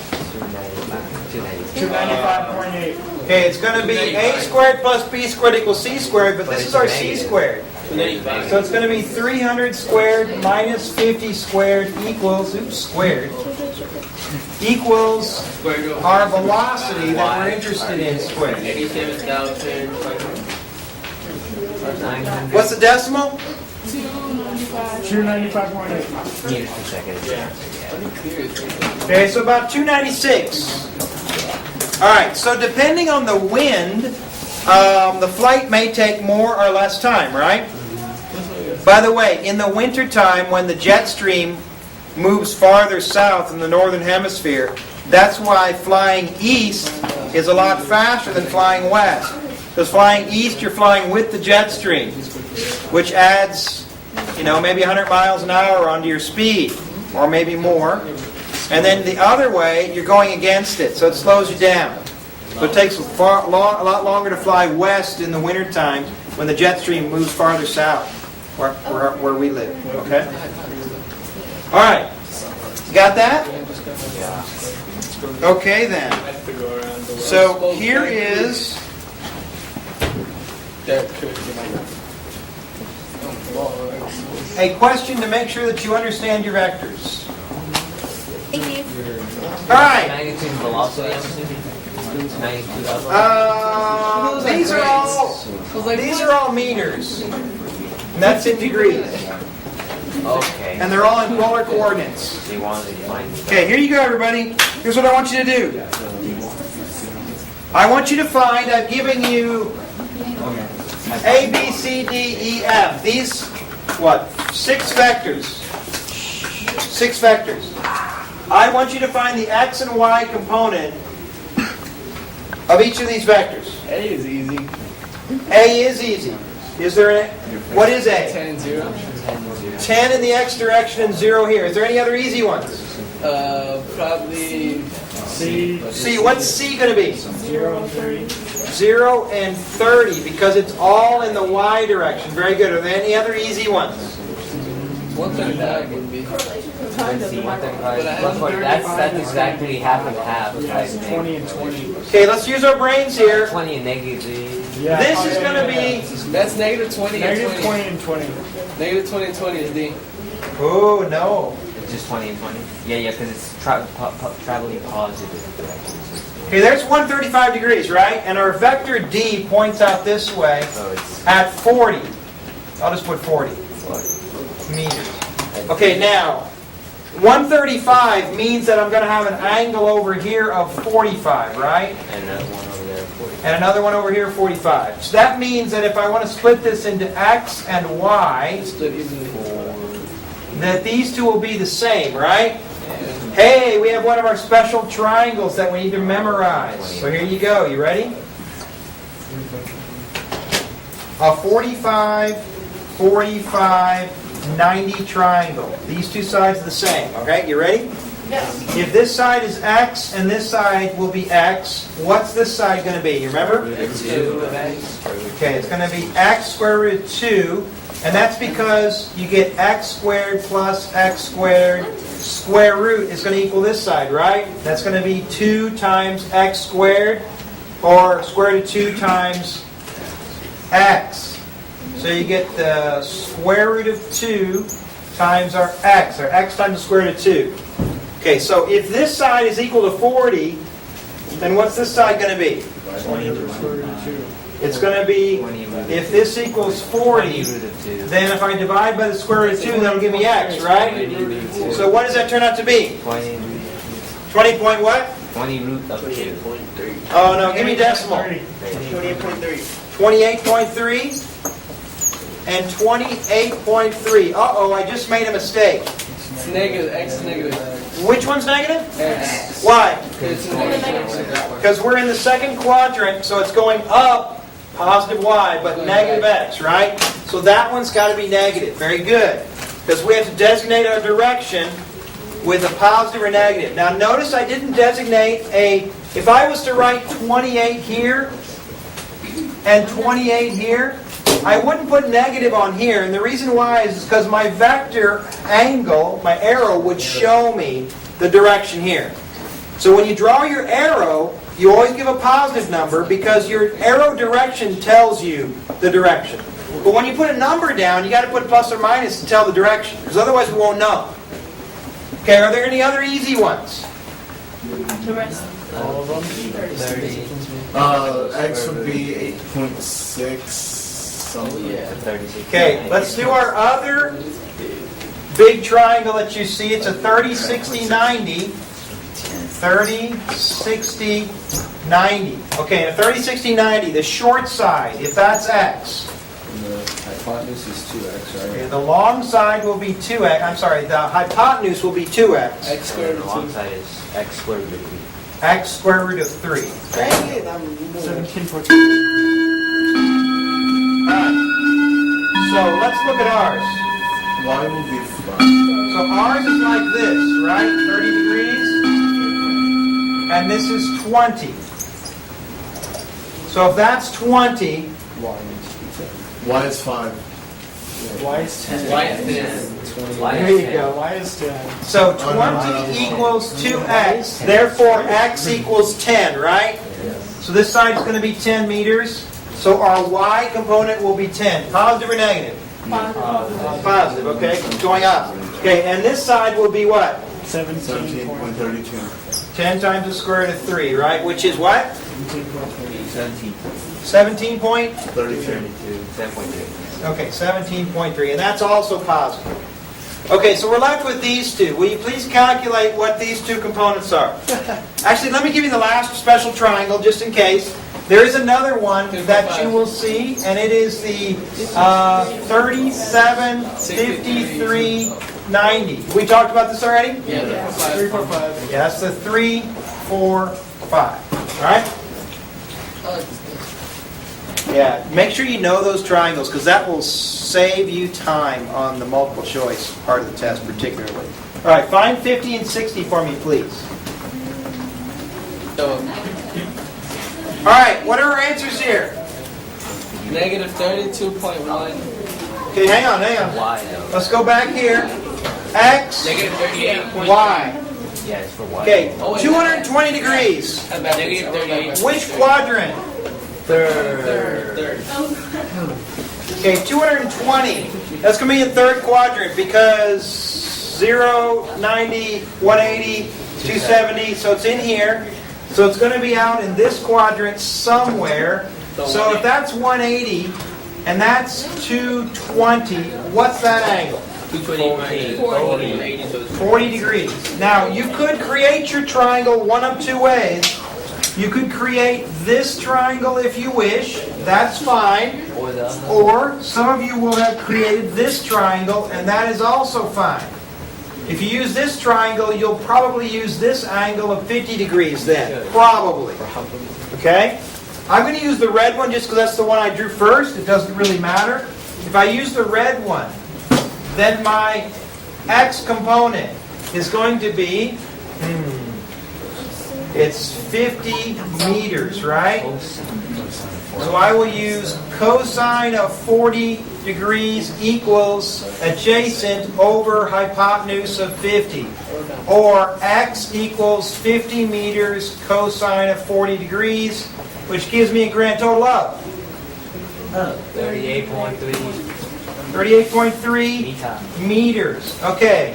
Speaker 4: 295.8.
Speaker 1: Okay, it's going to be a squared plus b squared equals c squared, but this is our c squared. So it's going to be 300 squared minus 50 squared equals, equals our velocity that we're interested in squared.
Speaker 6: 87,500.
Speaker 1: What's the decimal?
Speaker 4: 295.8.
Speaker 2: Meters per second.
Speaker 1: Okay, so about 296. All right, so depending on the wind, the flight may take more or less time, right? By the way, in the winter time when the jet stream moves farther south in the northern hemisphere, that's why flying east is a lot faster than flying west. Because flying east, you're flying with the jet stream, which adds, maybe 100 miles an hour onto your speed, or maybe more. And then the other way, you're going against it, so it slows you down. So it takes a lot longer to fly west in the winter time when the jet stream moves farther south, where we live. Okay? All right. You got that? Okay then. So here is a question to make sure that you understand your vectors.
Speaker 9: Thank you.
Speaker 1: All right.
Speaker 2: Magnitude velocity, I'm assuming? Magnitude of
Speaker 1: These are all meters. And that's in degrees.
Speaker 2: Okay.
Speaker 1: And they're all in polar coordinates.
Speaker 2: So you wanted to find.
Speaker 1: Okay, here you go, everybody. Here's what I want you to do. I want you to find, I've given you A, B, C, D, E, F. These, 6 vectors. 6 vectors. I want you to find the x and y component of each of these vectors.
Speaker 7: A is easy.
Speaker 1: A is easy. Is there a, what is A?
Speaker 7: 10 and 0.
Speaker 1: 10 in the x direction and 0 here. Is there any other easy ones?
Speaker 7: Probably
Speaker 4: C.
Speaker 1: C, what's C going to be?
Speaker 4: 0 and 30.
Speaker 1: 0 and 30, because it's all in the y direction. Very good. Are there any other easy ones?
Speaker 8: 135 would be.
Speaker 2: Let's see, 135. That's exactly half and half.
Speaker 4: That's 20 and 20.
Speaker 1: Okay, let's use our brains here.
Speaker 2: 20 and negative.
Speaker 4: Yeah.
Speaker 1: This is going to be...
Speaker 8: That's negative 20
Speaker 4: Negative
Speaker 8: and
Speaker 4: 20 and 20.
Speaker 8: Negative 20 and 20 is D.
Speaker 1: Oh, no.
Speaker 2: It's just 20 and 20? Yeah, because it's traveling positive directions.
Speaker 1: Okay, there's 135 degrees, right? And our vector D points out this way
Speaker 2: So it's
Speaker 1: at 40. I'll just put 40 meters. Okay, now, 135 means that I'm going to have an angle over here of 45, right?
Speaker 2: and that one over there, 40.
Speaker 1: And another one over here, 45. So that means that if I want to split this into X and Y,
Speaker 8: Split evenly.
Speaker 1: that these two will be the same, right? Hey, we have one of our special triangles that we need to memorize. So here you go. You ready? A 45, 45, 90 triangle. These two sides are the same. Okay, you ready?
Speaker 5: Yes.
Speaker 1: If this side is X and this side will be X, what's this side going to be? You remember? Okay, it's going to be X square root of 2. And that's because you get X squared plus X squared. Square root is going to equal this side, right? That's going to be 2 times X squared, or square root of 2 times X. So you get the square root of 2 times our X times the square root of 2. Okay, so if this side is equal to 40, then what's this side going to be?
Speaker 4: 20 to the square root of 2.
Speaker 1: It's going to be, if this equals 40, then if I divide by the square root of 2, that'll give me X, right? So what does that turn out to be?
Speaker 2: 20
Speaker 1: 20 point what?
Speaker 2: 20 root of 2.
Speaker 1: Oh no, give me decimal.
Speaker 7: 28.3.
Speaker 1: 28.3 and 28.3. Uh-oh, I just made a mistake.
Speaker 8: It's negative. X is negative.
Speaker 1: Which one's negative?
Speaker 8: X.
Speaker 1: Why?
Speaker 8: It's negative.
Speaker 1: Because we're in the second quadrant, so it's going up positive y, but negative x, right? So that one's got to be negative. Very good. Because we have to designate our direction with a positive or negative. Now notice I didn't designate a... If I was to write 28 here and 28 here, I wouldn't put negative on here. And the reason why is because my vector angle, my arrow, would show me the direction here. So when you draw your arrow, you always give a positive number because your arrow direction tells you the direction. But when you put a number down, you got to put plus or minus to tell the direction, because otherwise we won't know. Okay, are there any other easy ones?
Speaker 5: The rest.
Speaker 4: All of them?
Speaker 2: 30.
Speaker 3: X would be 8.6 something.
Speaker 8: Yeah.
Speaker 2: 36.
Speaker 1: Okay, let's do our other big triangle that you see. It's a 30, 60, 90. 30, 60, 90. Okay, in a 30, 60, 90, the short side, if that's X.
Speaker 8: And the hypotenuse is 2x,
Speaker 1: Okay, the long side will be 2X. I'm sorry, the hypotenuse will be 2X.
Speaker 8: X squared
Speaker 2: The
Speaker 8: root
Speaker 2: long
Speaker 8: 2.
Speaker 2: side is x squared root of 3.
Speaker 1: X square root of 3.
Speaker 7: Dang it, I'm
Speaker 4: 17.2.
Speaker 1: So let's look at ours.
Speaker 3: Y will be 5.
Speaker 1: So ours is like this, right? 30 degrees. And this is 20. So if that's 20,
Speaker 3: Y is 5.
Speaker 4: Y is 10.
Speaker 8: Y is 10.
Speaker 1: there you go.
Speaker 4: Y is 10.
Speaker 1: So 20 equals 2x, therefore x equals 10, right? So this side is going to be 10 meters. So our y component will be 10. Positive or negative? Positive, okay. It's going up. Okay, and this side will be what?
Speaker 4: 17.32.
Speaker 1: 10 times the square root of 3, right? Which is what?
Speaker 2: 17.
Speaker 1: 17 point?
Speaker 3: 32.
Speaker 2: 7.3.
Speaker 1: Okay, 17.3, and that's also positive. Okay, so we're left with these two. Will you please calculate what these two components are? Actually, let me give you the last special triangle, just in case. There is another one that you will see, and it is the 37, 53, 90. We talked about this already?
Speaker 8: Yeah.
Speaker 4: 3, 4, 5.
Speaker 1: Yeah, that's the 3, 4, 5. All right? Yeah, make sure you know those triangles, because that will save you time on the multiple choice part of the test particularly. All right, find 50 and 60 for me, please.
Speaker 8: So,
Speaker 1: All right, what are our answers here?
Speaker 8: negative 32.1
Speaker 1: Okay, hang on.
Speaker 2: Y though.
Speaker 1: Let's go back here. X,
Speaker 6: Negative 38.
Speaker 1: Y.
Speaker 2: Yeah, it's for Y.
Speaker 1: Okay, 220 degrees.
Speaker 6: Negative 38.
Speaker 1: Which quadrant?
Speaker 2: Third.
Speaker 1: Okay, 220. That's going to be in third quadrant because 0, 90, 180, 270. So it's in here. So it's going to be out in this quadrant somewhere. So if that's 180 and that's 220, what's that angle?
Speaker 6: 220 minus 40.
Speaker 1: 40 degrees. Now, you could create your triangle one of two ways. You could create this triangle if you wish. That's fine.
Speaker 2: Or the other.
Speaker 1: Or some of you will have created this triangle, and that is also fine. If you use this triangle, you'll probably use this angle of 50 degrees then. Probably. Okay? I'm going to use the red one just because that's the one I drew first. It doesn't really matter. If I use the red one, then my x component is going to be, it's 50 meters, right? So I will use cosine of 40 degrees equals adjacent over hypotenuse of 50. Or x equals 50 meters cosine of 40 degrees, which gives me a grand total of
Speaker 2: 38.3
Speaker 1: 38.3 meters. Okay.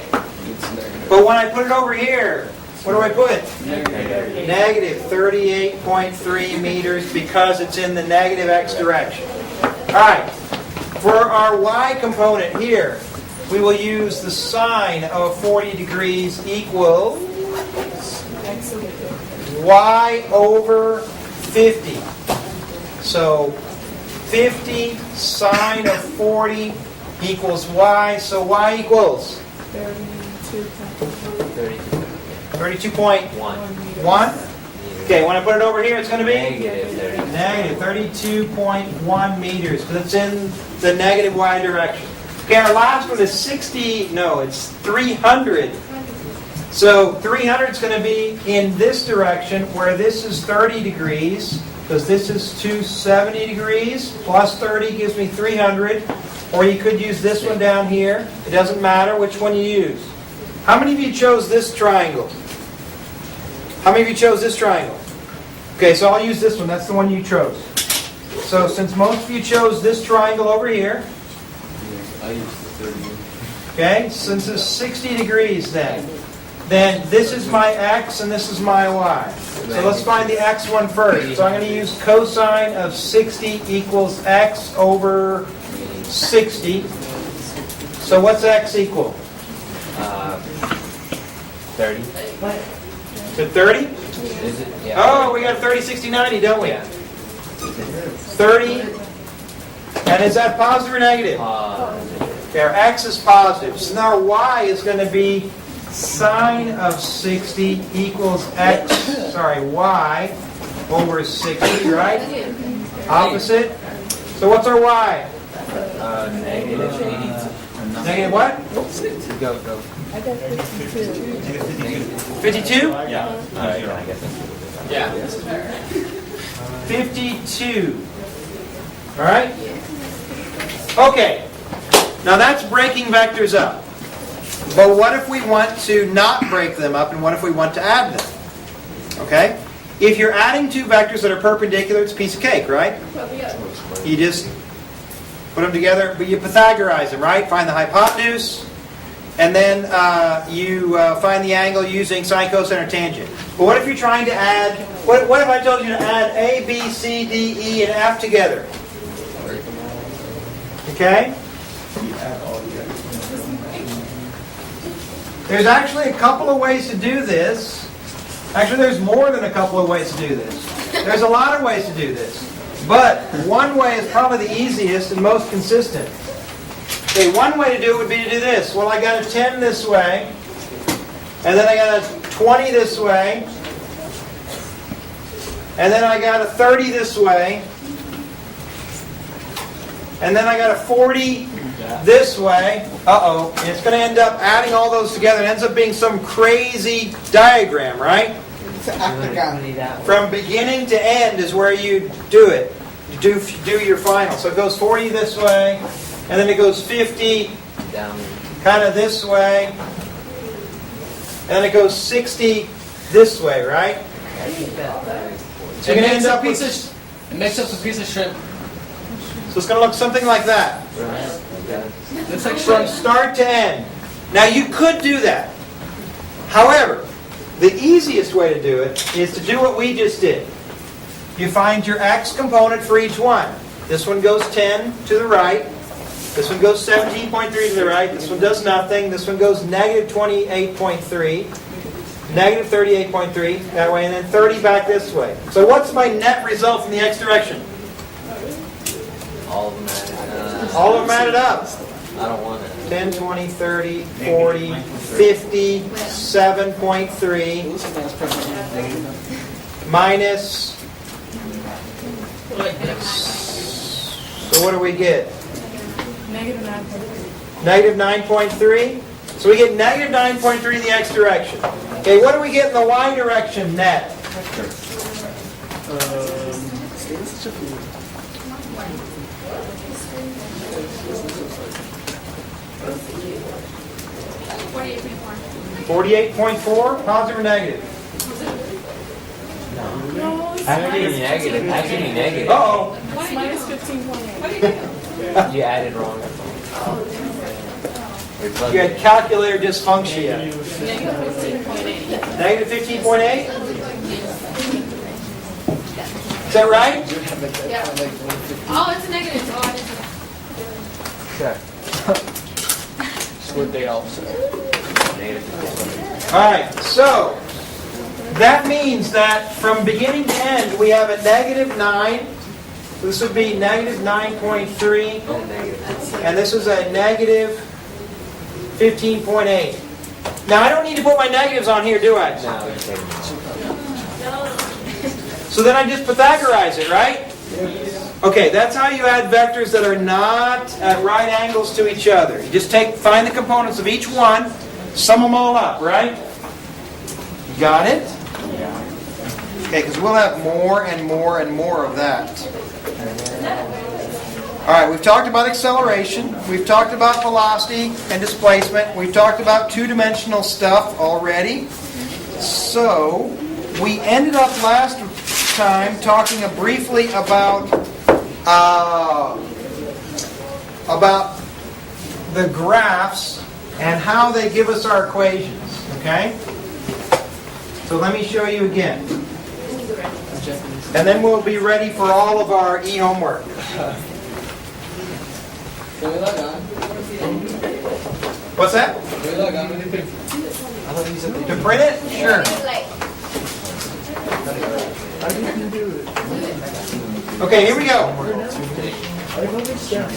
Speaker 1: But when I put it over here, what do I put? Negative 38.3 meters because it's in the negative x direction. All right. For our y component here, we will use the sine of 40 degrees equals y over 50. So 50 sine of 40 equals y. So y equals 32.1. Okay, when I put it over here, it's going to be negative 32.1 meters because it's in the negative y direction. Okay, our last one is 60. No, it's 300. So 300 is going to be in this direction where this is 30 degrees because this is 270 degrees. Plus 30 gives me 300. Or you could use this one down here. It doesn't matter which one you use. How many of you chose this triangle? How many of you chose this triangle? Okay, so I'll use this one. That's the one you chose. So since most of you chose this triangle over here, okay, since it's 60 degrees then this is my x and this is my y. So let's find the x one first. So I'm going to use cosine of 60 equals x over 60. So what's x equal?
Speaker 2: 30.
Speaker 1: To 30?
Speaker 2: Is it? Yeah.
Speaker 1: Oh, we got 30, 60, 90, don't we? 30. And is that positive or negative? Okay, our x is positive. So now our y is going to be sine of 60 equals y over 60, right? Opposite. So what's our y?
Speaker 2: Negative 82.
Speaker 1: Negative what?
Speaker 2: Go.
Speaker 5: I got 52.
Speaker 1: 52?
Speaker 2: Yeah. I guess that's what it is.
Speaker 1: 52. All right? Okay. Now that's breaking vectors up. But what if we want to not break them up, and what if we want to add them? Okay? If you're adding two vectors that are perpendicular, it's a piece of cake, right? You just put them together, but you Pythagorize them, right? Find the hypotenuse, and then you find the angle using sine, cosine, or tangent. But what if you're trying to add, what if I told you to add A, B, C, D, E, and F together? Okay? There's actually a couple of ways to do this. Actually, there's more than a couple of ways to do this. There's a lot of ways to do this. But one way is probably the easiest and most consistent. Okay, one way to do it would be to do this. Well, I got a 10 this way, and then I got a 20 this way, and then I got a 30 this way, and then I got a 40 this way. Uh-oh. And it's going to end up adding all those together. It ends up being some crazy diagram, right? From beginning to end is where you do it. You do your final. So it goes 40 this way, and then it goes 50
Speaker 2: Down.
Speaker 1: kind of this way, and then it goes 60 this way, right? So you're going to end up with, so
Speaker 8: It makes up a piece of shrimp.
Speaker 1: it's going to look something like that.
Speaker 8: Looks like
Speaker 1: From
Speaker 8: shrimp.
Speaker 1: start to end. Now you could do that. However, the easiest way to do it is to do what we just did. You find your x component for each one. This one goes 10 to the right. This one goes 17.3 to the right. This one does nothing. This one goes negative 28.3, negative 38.3 that way, and then 30 back this way. So what's my net result from the x direction?
Speaker 2: All of them added.
Speaker 1: All of them added up.
Speaker 2: I don't want it.
Speaker 1: 10, 20, 30, 40, 50, 7.3, minus, so what do we get?
Speaker 5: Negative 9.3.
Speaker 1: Negative 9.3? So we get negative 9.3 in the x direction. Okay, what do we get in the y direction net?
Speaker 7: Such a fool.
Speaker 1: 48.4, positive or negative?
Speaker 2: Actually negative. Actually negative.
Speaker 1: Uh-oh.
Speaker 5: It's minus 15.8.
Speaker 2: You added wrong.
Speaker 1: You had calculator dysfunction.
Speaker 5: Negative 15.8.
Speaker 1: Negative 15.8? Is that right?
Speaker 9: Oh, it's a negative. Oh, I didn't.
Speaker 8: Squid day officer.
Speaker 1: All right, so that means that from beginning to end, we have a negative 9. So this would be negative 9.3, and this is a negative 15.8. Now, I don't need to put my negatives on here, do I? So then I just Pythagorize it, right? Okay, that's how you add vectors that are not at right angles to each other. You just find the components of each one, sum them all up, right? You got it? Okay, because we'll have more and more and more of that. All right, we've talked about acceleration. We've talked about velocity and displacement. We've talked about two-dimensional stuff already. So, we ended up last time talking briefly about the graphs and how they give us our equations, okay? So let me show you again. And then we'll be ready for all of our e-homework.
Speaker 8: Can we log on?
Speaker 1: What's that?
Speaker 8: Can we log on?
Speaker 1: To print it? Sure.
Speaker 4: How do you do it?
Speaker 1: Okay, here we go.
Speaker 4: I don't understand.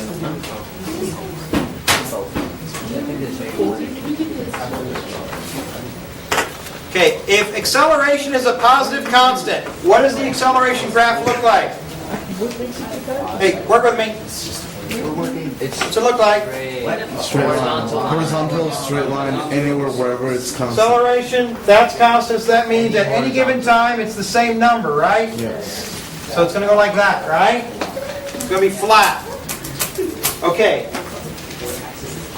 Speaker 1: Okay, if acceleration is a positive constant, what does the acceleration graph look like? Hey, work with me. What's it look like?
Speaker 3: Straight line. Horizontal, straight line, anywhere, wherever it's constant.
Speaker 1: Acceleration, that's constant, so that means at any given time it's the same number, right?
Speaker 3: Yes.
Speaker 1: So it's going to go like that, right? It's going to be flat. Okay.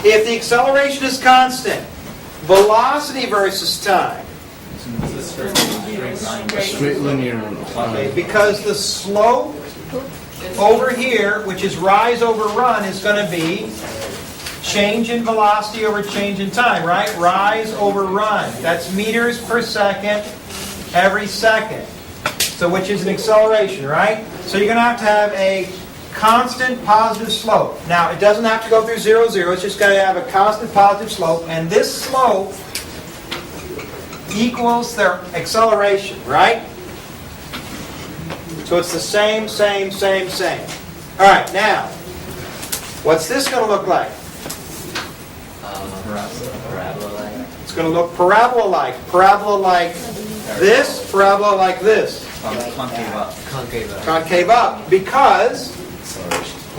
Speaker 1: If the acceleration is constant, velocity versus time.
Speaker 3: Straight linear.
Speaker 1: Okay, because the slope over here, which is rise over run, is going to be change in velocity over change in time, right? Rise over run. That's meters per second every second. So which is an acceleration, right? So you're going to have a constant positive slope. Now, it doesn't have to go through 0, 0. It's just got to have a constant positive slope. And this slope equals their acceleration, right? So it's the same, same, same, same. All right, now, what's this going to look like?
Speaker 2: Parabola.
Speaker 1: It's going to look parabola-like. Parabola like this, parabola like this.
Speaker 2: Concave up. Concave up.
Speaker 1: Concave up. Because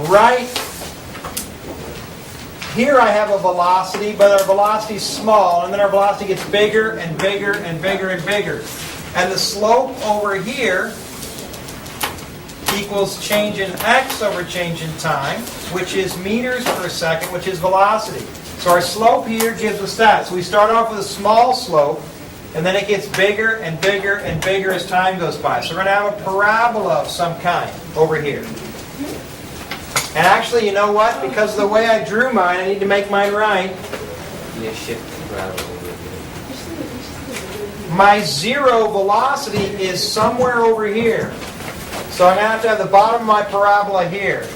Speaker 1: right here I have a velocity, but our velocity is small, and then our velocity gets bigger and bigger and bigger and bigger. And the slope over here equals change in x over change in time, which is meters per second, which is velocity. So our slope here gives us that. So we start off with a small slope, and then it gets bigger and bigger and bigger as time goes by. So we're going to have a parabola of some kind over here. And actually, you know what? Because of the way I drew mine, I need to make mine right.
Speaker 2: Yeah, shift the gravel over here.
Speaker 1: My zero velocity is somewhere over here. So I'm going to have the bottom of my parabola here. So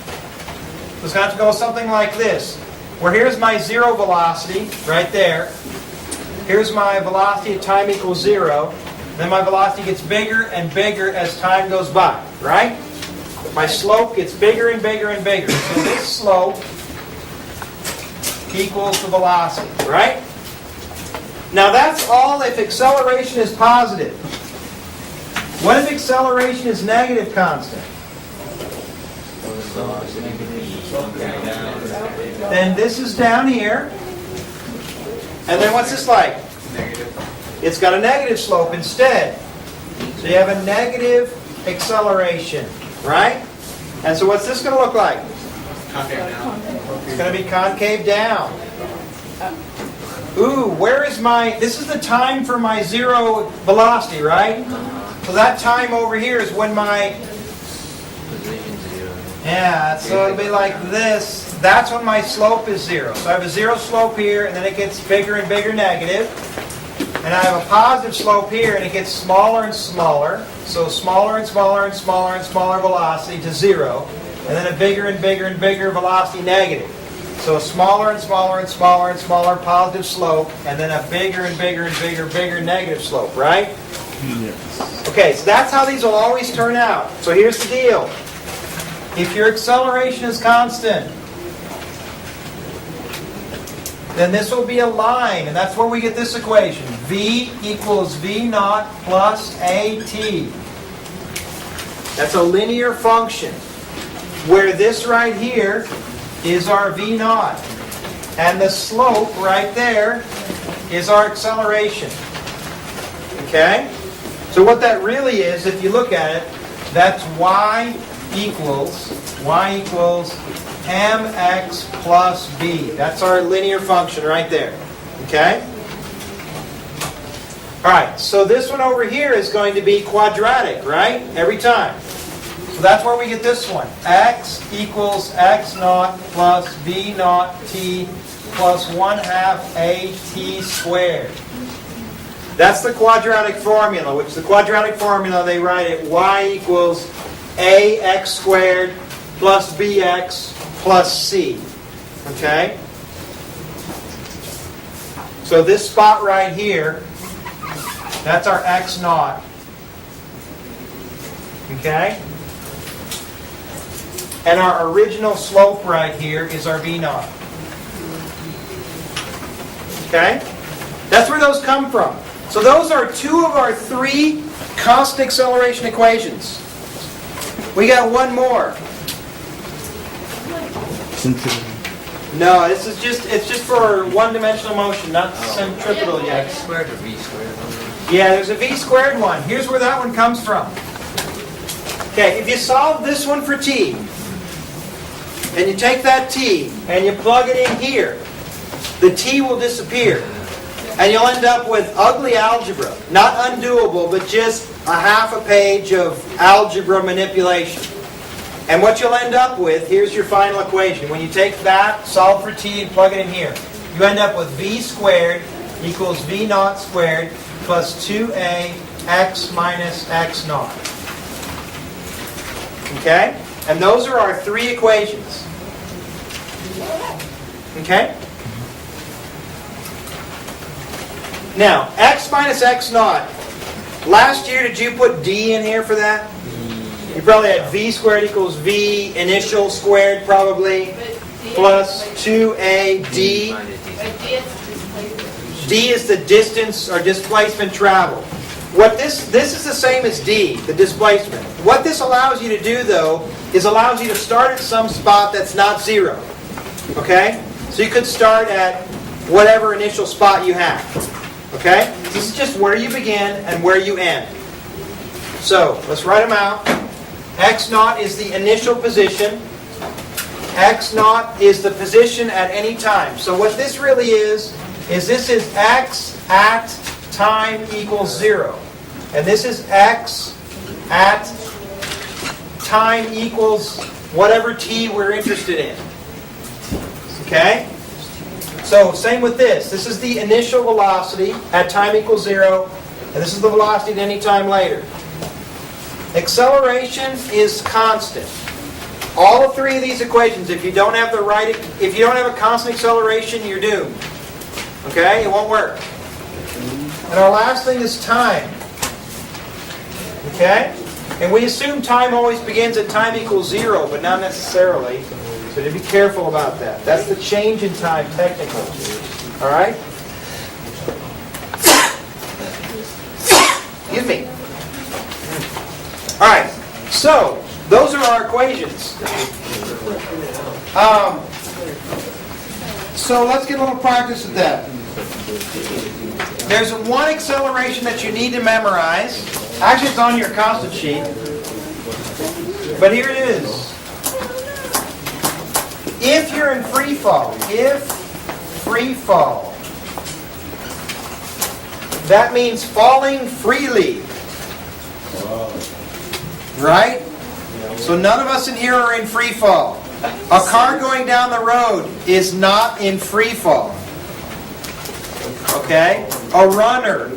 Speaker 1: it's going to have to go something like this. Where here's my zero velocity, right there. Here's my velocity at time equals 0. Then my velocity gets bigger and bigger as time goes by, right? My slope gets bigger and bigger and bigger. So this slope equals the velocity, right? Now that's all if acceleration is positive. What if acceleration is negative constant? Then this is down here. And then what's this like?
Speaker 6: Negative.
Speaker 1: It's got a negative slope instead. So you have a negative acceleration, right? And so what's this going to look like?
Speaker 6: Concave down.
Speaker 1: It's going to be concave down. Ooh, where is my... This is the time for my zero velocity, right? So that time over here is when my...
Speaker 2: Position 0.
Speaker 1: Yeah, so it'll be like this. That's when my slope is 0. So I have a 0 slope here, and then it gets bigger and bigger negative. And I have a positive slope here, and it gets smaller and smaller. So smaller and smaller and smaller and smaller velocity to 0. And then a bigger and bigger and bigger velocity negative. So smaller and smaller and smaller and smaller positive slope, and then a bigger and bigger and bigger, bigger negative slope, right?
Speaker 3: Yes.
Speaker 1: Okay, so that's how these will always turn out. So here's the deal. If your acceleration is constant, then this will be a line, and that's where we get this equation. V equals V naught plus AT. That's a linear function, where this right here is our V naught. And the slope right there is our acceleration. Okay? So what that really is, if you look at it, that's y equals mx plus b. That's our linear function right there. Okay? Alright, so this one over here is going to be quadratic, right? Every time. So that's where we get this one. X equals x naught plus b naught t plus 1/2 at squared. That's the quadratic formula, which the quadratic formula they write it y equals ax squared plus bx plus c. Okay? So this spot right here, that's our x naught. Okay? And our original slope right here is our v naught. Okay? That's where those come from. So those are two of our three constant acceleration equations. We got one more.
Speaker 3: Centrifugal.
Speaker 1: No, this is it's just for one-dimensional motion, not centripetal yet.
Speaker 2: X squared or V squared?
Speaker 1: Yeah, there's a v squared one. Here's where that one comes from. Okay, if you solve this one for t, and you take that t and you plug it in here, the t will disappear. And you'll end up with ugly algebra. Not undoable, but just a half a page of algebra manipulation. And what you'll end up with, here's your final equation. When you take that, solve for t, and plug it in here, you end up with v squared equals v naught squared plus 2a x minus x naught. Okay? And those are our three equations. Okay? Now, x minus x naught. Last year, did you put d in here for that? You probably had v squared equals v initial squared probably, plus 2a d. D is the distance or displacement traveled. What this is the same as d, the displacement. What this allows you to do, though, is allows you to start at some spot that's not 0. Okay? So you could start at whatever initial spot you have. Okay? This is just where you begin and where you end. So, let's write them out. X naught is the initial position. X naught is the position at any time. So what this really is this is X at time equals 0. And this is X at time equals whatever t we're interested in. Okay? So same with this. This is the initial velocity at time equals 0, and this is the velocity at any time later. Acceleration is constant. All three of these equations, if you don't have a constant acceleration, you're doomed. Okay? It won't work. And our last thing is time. Okay? And we assume time always begins at time equals 0, but not necessarily. So to be careful about that. That's the change in time technically. All right? Excuse me. All right. So those are our equations. So let's get a little practice with that. There's one acceleration that you need to memorize. Actually, it's on your constant sheet. But here it is. If you're in free fall, that means falling freely. Right? So none of us in here are in free fall. A car going down the road is not in free fall. Okay? A runner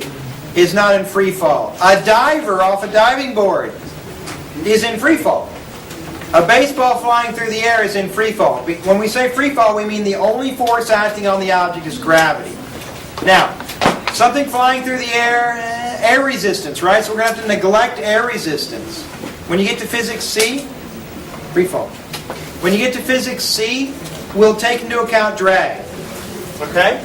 Speaker 1: is not in free fall. A diver off a diving board is in free fall. A baseball flying through the air is in free fall. When we say free fall, we mean the only force acting on the object is gravity. Now, something flying through the air resistance, right? So we're going to have to neglect air resistance. When you get to physics C, free fall. When you get to physics C, we'll take into account drag. Okay?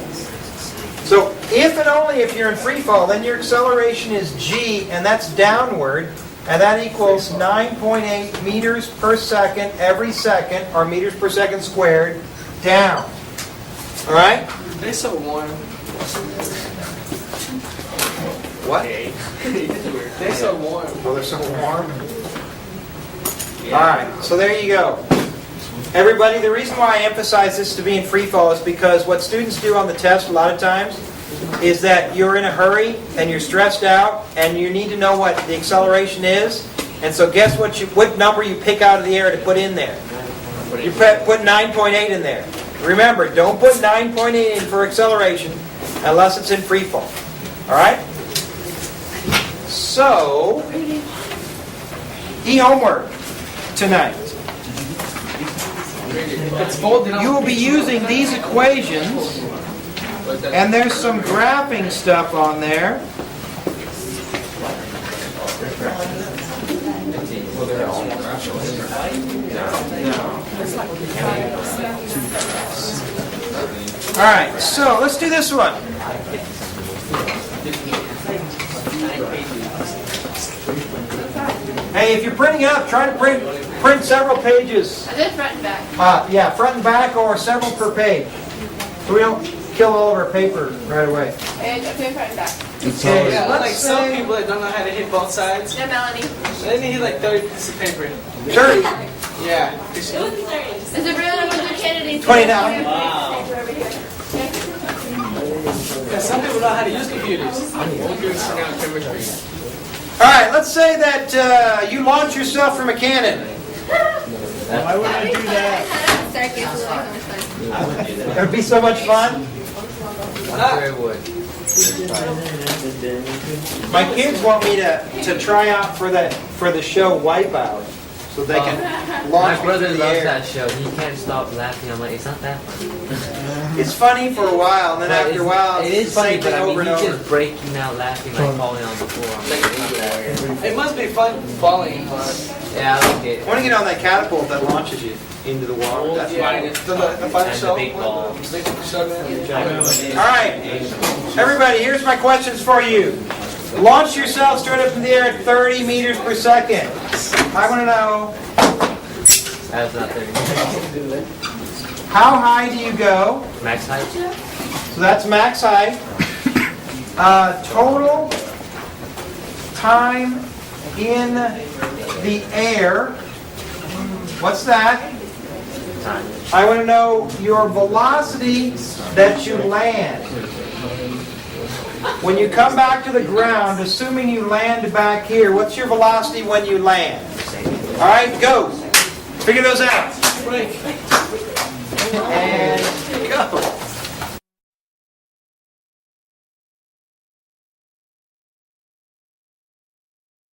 Speaker 1: So if and only if you're in free fall, then your acceleration is g, and that's downward, and that equals 9.8 meters per second every second, or meters per second squared, down. All right?
Speaker 7: They're so warm.
Speaker 1: What?
Speaker 7: They're so warm.
Speaker 1: Oh, they're so warm. All right, so there you go. Everybody, the reason why I emphasize this to be in free fall is because what students do on the test a lot of times is that you're in a hurry and you're stressed out and you need to know what the acceleration is. And so guess what number you pick out of the air to put in there? You put 9.8 in there. Remember, don't put 9.8 in for acceleration unless it's in free fall. All right? So, homework tonight. You will be using these equations, and there's some graphing stuff on there. All right, so let's do this one. Hey, if you're printing up, try to print several pages.
Speaker 9: I did front and back.
Speaker 1: Yeah, front and back or several per page. So we don't kill all of our paper right away.
Speaker 9: And okay, front and back.
Speaker 1: Okay,
Speaker 7: Yeah,
Speaker 1: let's
Speaker 7: like some
Speaker 1: say
Speaker 7: people that don't know how to hit both sides.
Speaker 9: Yeah, Melanie.
Speaker 7: They need like 30 pieces of paper.
Speaker 1: 30,
Speaker 7: Yeah.
Speaker 9: Is it really with the candidates?
Speaker 1: 29.
Speaker 7: Yeah, some people know how to use computers. We'll do it for now, chemistry.
Speaker 1: All right, let's say that you launch yourself from a cannon.
Speaker 4: Why would I do that?
Speaker 1: It would be so much fun.
Speaker 2: I'm sure it would.
Speaker 1: My kids want me to try out for the show Wipeout, so they can
Speaker 2: My
Speaker 1: launch me
Speaker 2: brother
Speaker 1: through the
Speaker 2: loves
Speaker 1: air.
Speaker 2: that show. He can't stop laughing. I'm like, it's not that funny.
Speaker 1: It's funny for a while, and then
Speaker 2: But
Speaker 1: after a while,
Speaker 2: it
Speaker 1: it's
Speaker 2: is
Speaker 1: the
Speaker 2: funny,
Speaker 1: same
Speaker 2: but
Speaker 1: thing
Speaker 2: I mean,
Speaker 1: over and
Speaker 2: he's
Speaker 1: over.
Speaker 2: just breaking out laughing, like falling on the floor. I'm like, it's not that.
Speaker 7: It must be fun falling.
Speaker 2: Yeah, I like it.
Speaker 1: I want to get on that catapult that launches you into the water. That's
Speaker 7: Yeah,
Speaker 1: fine.
Speaker 7: the fun
Speaker 2: And the
Speaker 7: show.
Speaker 2: big ball.
Speaker 7: The big show, man.
Speaker 1: All right, everybody, here's my questions for you. Launch yourself straight up in the air at 30 meters per second. I want to know,
Speaker 2: That's not 30.
Speaker 1: how high do you go?
Speaker 2: Max height?
Speaker 1: So that's max height. Total time in the air. What's that? I want to know your velocity that you land. When you come back to the ground, assuming you land back here, what's your velocity when you land? All right, go. Figure those out.